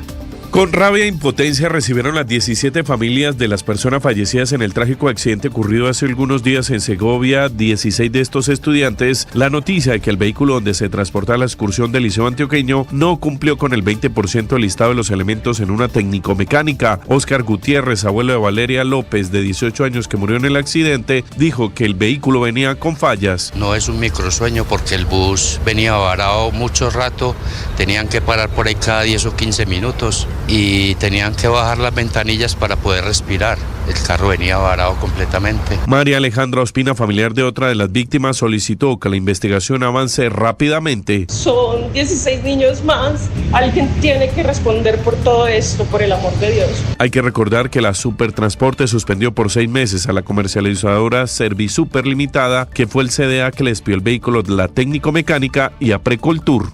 Con rabia e impotencia recibieron las 17 familias de las personas fallecidas en el trágico accidente ocurrido hace algunos días en Segovia, 16 de estos estudiantes, la noticia de que el vehículo donde se transportaba la excursión del Liceo Antioqueño no cumplió con el 20% del listado de los elementos en una técnico-mecánica. Óscar Gutiérrez, abuelo de Valeria López, de 18 años que murió en el accidente, dijo que el vehículo venía con fallas. No es un microsueño porque el bus venía varado mucho rato, tenían que parar por ahí cada 10 o 15 minutos. Y tenían que bajar las ventanillas para poder respirar. El carro venía varado completamente. María Alejandra Ospina, familiar de otra de las víctimas, solicitó que la investigación avance rápidamente. Son 16 niños más. Alguien tiene que responder por todo esto, por el amor de Dios. Hay que recordar que la Supertransporte suspendió por 6 meses a la comercializadora Servisuper Limitada, que fue el CDA que les pidió el vehículo de la técnico mecánica y a Precoltur.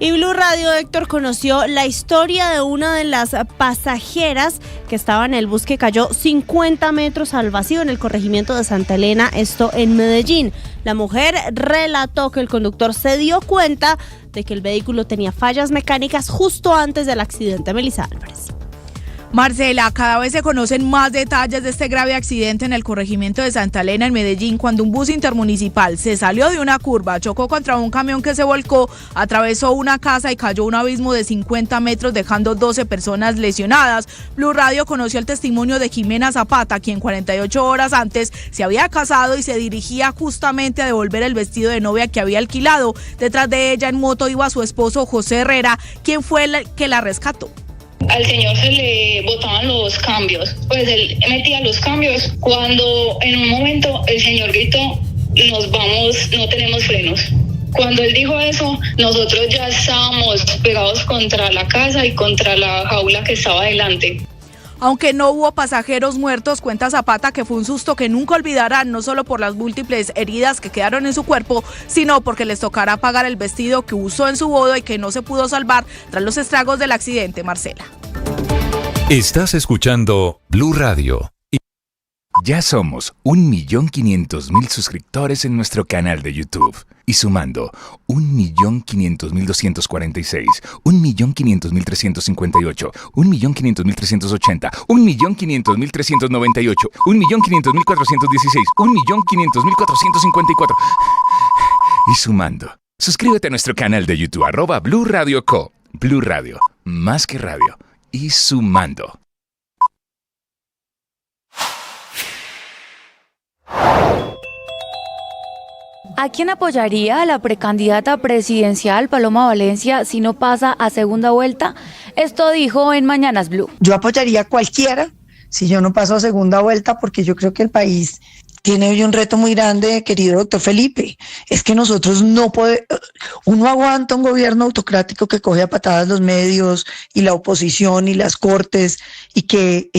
Y Blue Radio, Héctor, conoció la historia de una de las pasajeras que estaba en el bus que cayó 50 metros al vacío en el corregimiento de Santa Elena, esto en Medellín. La mujer relató que el conductor se dio cuenta de que el vehículo tenía fallas mecánicas justo antes del accidente. Melissa Álvarez. Marcela, cada vez se conocen más detalles de este grave accidente en el corregimiento de Santa Elena en Medellín, cuando un bus intermunicipal se salió de una curva, chocó contra un camión que se volcó, atravesó una casa y cayó a un abismo de 50 metros, dejando 12 personas lesionadas. Blue Radio conoció el testimonio de Jimena Zapata, quien 48 horas antes se había casado y se dirigía justamente a devolver el vestido de novia que había alquilado. Detrás de ella en moto iba su esposo José Herrera, quien fue el que la rescató. Al señor se le botaban los cambios, pues él metía los cambios cuando en un momento el señor gritó: nos vamos, no tenemos frenos. Cuando él dijo eso, nosotros ya estábamos pegados contra la casa y contra la jaula que estaba delante. Aunque no hubo pasajeros muertos, cuenta Zapata que fue un susto que nunca olvidarán, no solo por las múltiples heridas que quedaron en su cuerpo, sino porque les tocará pagar el vestido que usó en su boda y que no se pudo salvar tras los estragos del accidente. Marcela. Estás escuchando Blue Radio. Ya somos 1.500.000 suscriptores en nuestro canal de YouTube. Y sumando 1.500.246, 1.500.358, 1.500.380, 1.500.398, 1.500.416, 1.500.454. Y sumando. Suscríbete a nuestro canal de YouTube, @Blue Radio Co. Blue Radio, más que radio. Y sumando. ¿A quién apoyaría a la precandidata presidencial Paloma Valencia si no pasa a segunda vuelta? Esto dijo en Mañanas Blue. Yo apoyaría a cualquiera si yo no paso a segunda vuelta, porque yo creo que el país tiene hoy un reto muy grande, querido doctor Felipe. Es que nosotros no podemos, uno aguanta un gobierno autocrático que coge a patadas los medios y la oposición y las cortes y que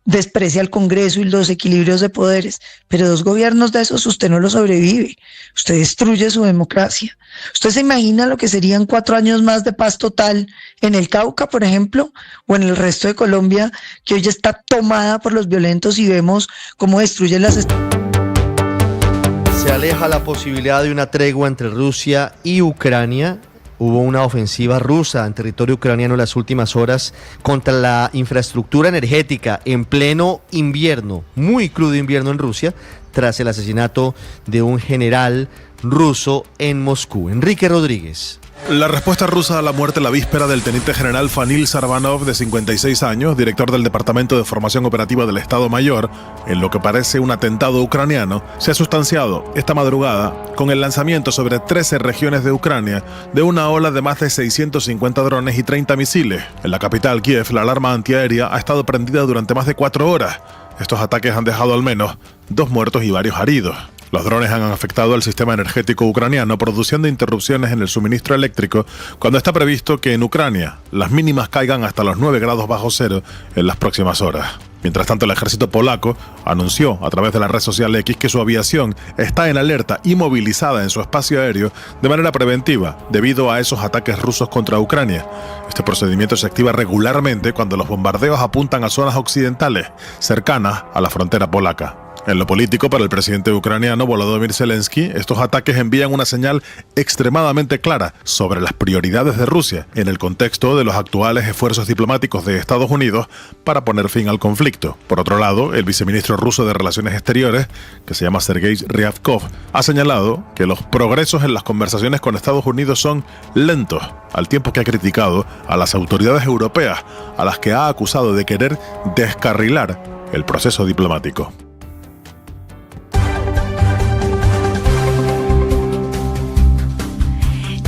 desprecia al Congreso y los equilibrios de poderes, pero 2 gobiernos de esos usted no lo sobrevive, usted destruye su democracia. ¿Usted se imagina lo que serían 4 años más de paz total en el Cauca, por ejemplo, o en el resto de Colombia, que hoy está tomada por los violentos y vemos cómo destruyen las... aleja la posibilidad de una tregua entre Rusia y Ucrania. Hubo una ofensiva rusa en territorio ucraniano en las últimas horas contra la infraestructura energética en pleno invierno, muy crudo invierno en Rusia, tras el asesinato de un general ruso en Moscú. Enrique Rodríguez. La respuesta rusa a la muerte la víspera del teniente general Fanil Sarbanov, de 56 años, director del Departamento de Formación Operativa del Estado Mayor, en lo que parece un atentado ucraniano, se ha sustanciado esta madrugada con el lanzamiento sobre 13 regiones de Ucrania de una ola de más de 650 drones y 30 misiles. En la capital, Kiev, la alarma antiaérea ha estado prendida durante más de 4 horas. Estos ataques han dejado al menos 2 muertos y varios heridos. Los drones han afectado al sistema energético ucraniano, produciendo interrupciones en el suministro eléctrico, cuando está previsto que en Ucrania las mínimas caigan hasta los 9 grados bajo cero en las próximas horas. Mientras tanto, el ejército polaco anunció a través de la red social X que su aviación está en alerta y movilizada en su espacio aéreo de manera preventiva debido a esos ataques rusos contra Ucrania. Este procedimiento se activa regularmente cuando los bombardeos apuntan a zonas occidentales cercanas a la frontera polaca. En lo político, para el presidente ucraniano Volodymyr Zelensky, estos ataques envían una señal extremadamente clara sobre las prioridades de Rusia en el contexto de los actuales esfuerzos diplomáticos de Estados Unidos para poner fin al conflicto. Por otro lado, el viceministro ruso de Relaciones Exteriores, que se llama Sergei Ryabkov, ha señalado que los progresos en las conversaciones con Estados Unidos son lentos, al tiempo que ha criticado a las autoridades europeas, a las que ha acusado de querer descarrilar el proceso diplomático.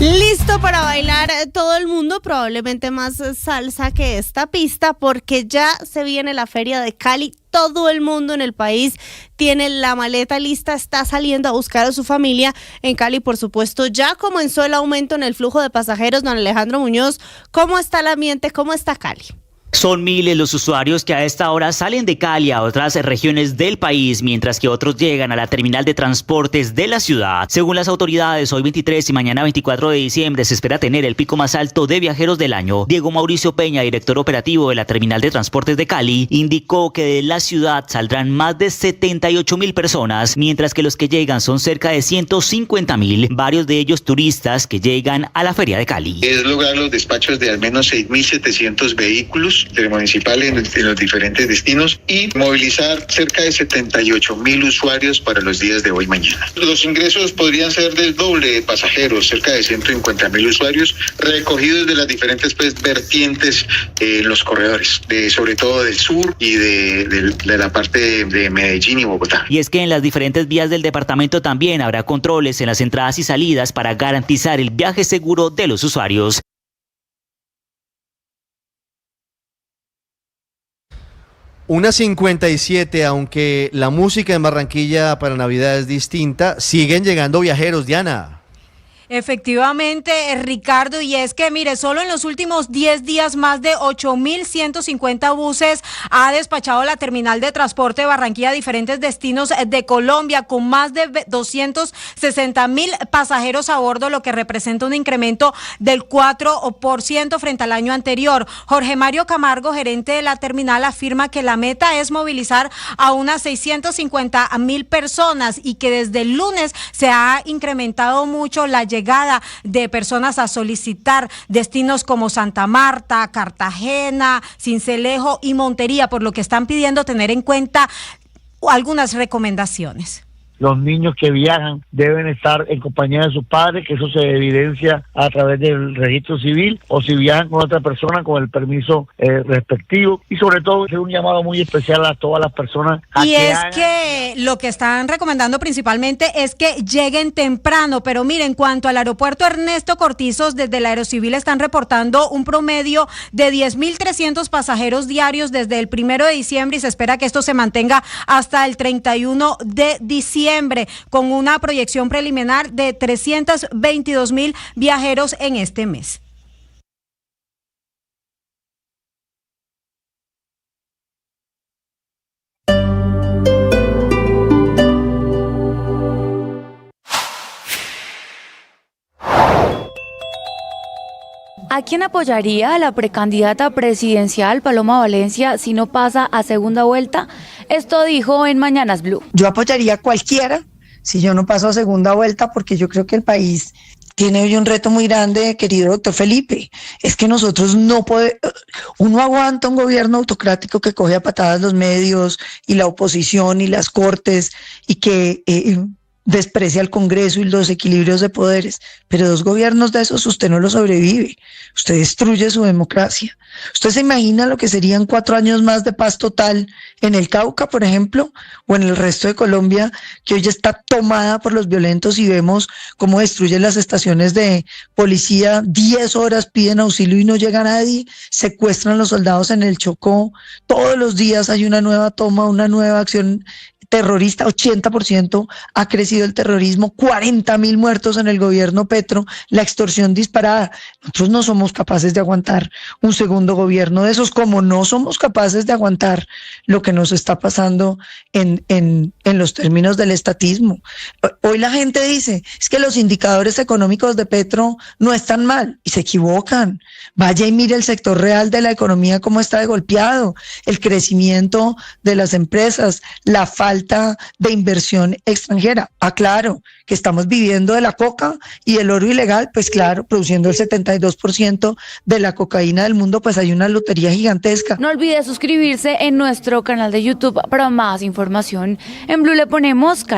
Listo para bailar todo el mundo, probablemente más salsa que esta pista, porque ya se viene la Feria de Cali. Todo el mundo en el país tiene la maleta lista, está saliendo a buscar a su familia. En Cali, por supuesto, ya comenzó el aumento en el flujo de pasajeros. Don Alejandro Muñoz, ¿cómo está el ambiente? ¿Cómo está Cali? Son miles los usuarios que a esta hora salen de Cali a otras regiones del país, mientras que otros llegan a la terminal de transportes de la ciudad. Según las autoridades, hoy 23 y mañana 24 de diciembre se espera tener el pico más alto de viajeros del año. Diego Mauricio Peña, director operativo de la terminal de transportes de Cali, indicó que de la ciudad saldrán más de 78.000 personas, mientras que los que llegan son cerca de 150.000, varios de ellos turistas que llegan a la Feria de Cali. Es lograr los despachos de al menos 6.700 vehículos municipales en los diferentes destinos y movilizar cerca de 78.000 usuarios para los días de hoy y mañana. Los ingresos podrían ser del doble de pasajeros, cerca de 150.000 usuarios recogidos de las diferentes vertientes en los corredores, sobre todo del sur y de la parte de Medellín y Bogotá. Y es que en las diferentes vías del departamento también habrá controles en las entradas y salidas para garantizar el viaje seguro de los usuarios. Una 57, aunque la música en Barranquilla para Navidad es distinta, siguen llegando viajeros, Diana. Efectivamente, Ricardo, y es que, mire, solo en los últimos 10 días más de 8.150 buses ha despachado la terminal de transporte de Barranquilla a diferentes destinos de Colombia, con más de 260.000 pasajeros a bordo, lo que representa un incremento del 4% frente al año anterior. Jorge Mario Camargo, gerente de la terminal, afirma que la meta es movilizar a unas 650.000 personas y que desde el lunes se ha incrementado mucho la llegada de personas a solicitar destinos como Santa Marta, Cartagena, Sincelejo y Montería, por lo que están pidiendo tener en cuenta algunas recomendaciones. Los niños que viajan deben estar en compañía de sus padres, que eso se evidencia a través del registro civil, o si viajan con otra persona, con el permiso respectivo. Y sobre todo, hacer un llamado muy especial a todas las personas. Y es que lo que están recomendando principalmente es que lleguen temprano. Pero miren, en cuanto al aeropuerto Ernesto Cortizos, desde el Aerocivil están reportando un promedio de 10.300 pasajeros diarios desde el 1 de diciembre y se espera que esto se mantenga hasta el 31 de diciembre. Con una proyección preliminar de 322.000 viajeros en este mes. ¿A quién apoyaría a la precandidata presidencial Paloma Valencia si no pasa a segunda vuelta? Esto dijo en Mañanas Blue. Yo apoyaría a cualquiera si yo no paso a segunda vuelta, porque yo creo que el país tiene hoy un reto muy grande, querido doctor Felipe. Es que nosotros no podemos, uno aguanta un gobierno autocrático que coge a patadas los medios y la oposición y las cortes y que desprecia al Congreso y los equilibrios de poderes, pero 2 gobiernos de esos usted no lo sobrevive, usted destruye su democracia. ¿Usted se imagina lo que serían 4 años más de paz total en el Cauca, por ejemplo, o en el resto de Colombia, que hoy ya está tomada por los violentos y vemos cómo destruyen las estaciones de policía, 10 horas piden auxilio y no llega nadie, secuestran los soldados en el Chocó, todos los días hay una nueva toma, una nueva acción terrorista, 80% ha crecido el terrorismo, 40.000 muertos en el gobierno Petro, la extorsión disparada. Nosotros no somos capaces de aguantar un segundo gobierno de esos, como no somos capaces de aguantar lo que nos está pasando en los términos del estatismo. Hoy la gente dice, es que los indicadores económicos de Petro no están mal, y se equivocan. Vaya y mire el sector real de la economía cómo está de golpeado, el crecimiento de las empresas, la falta de inversión extranjera. Claro, que estamos viviendo de la coca y el oro ilegal, pues claro, produciendo el 72% de la cocaína del mundo, pues hay una lotería gigantesca. No olvide suscribirse en nuestro canal de YouTube para más información. En Blue le ponemos cara.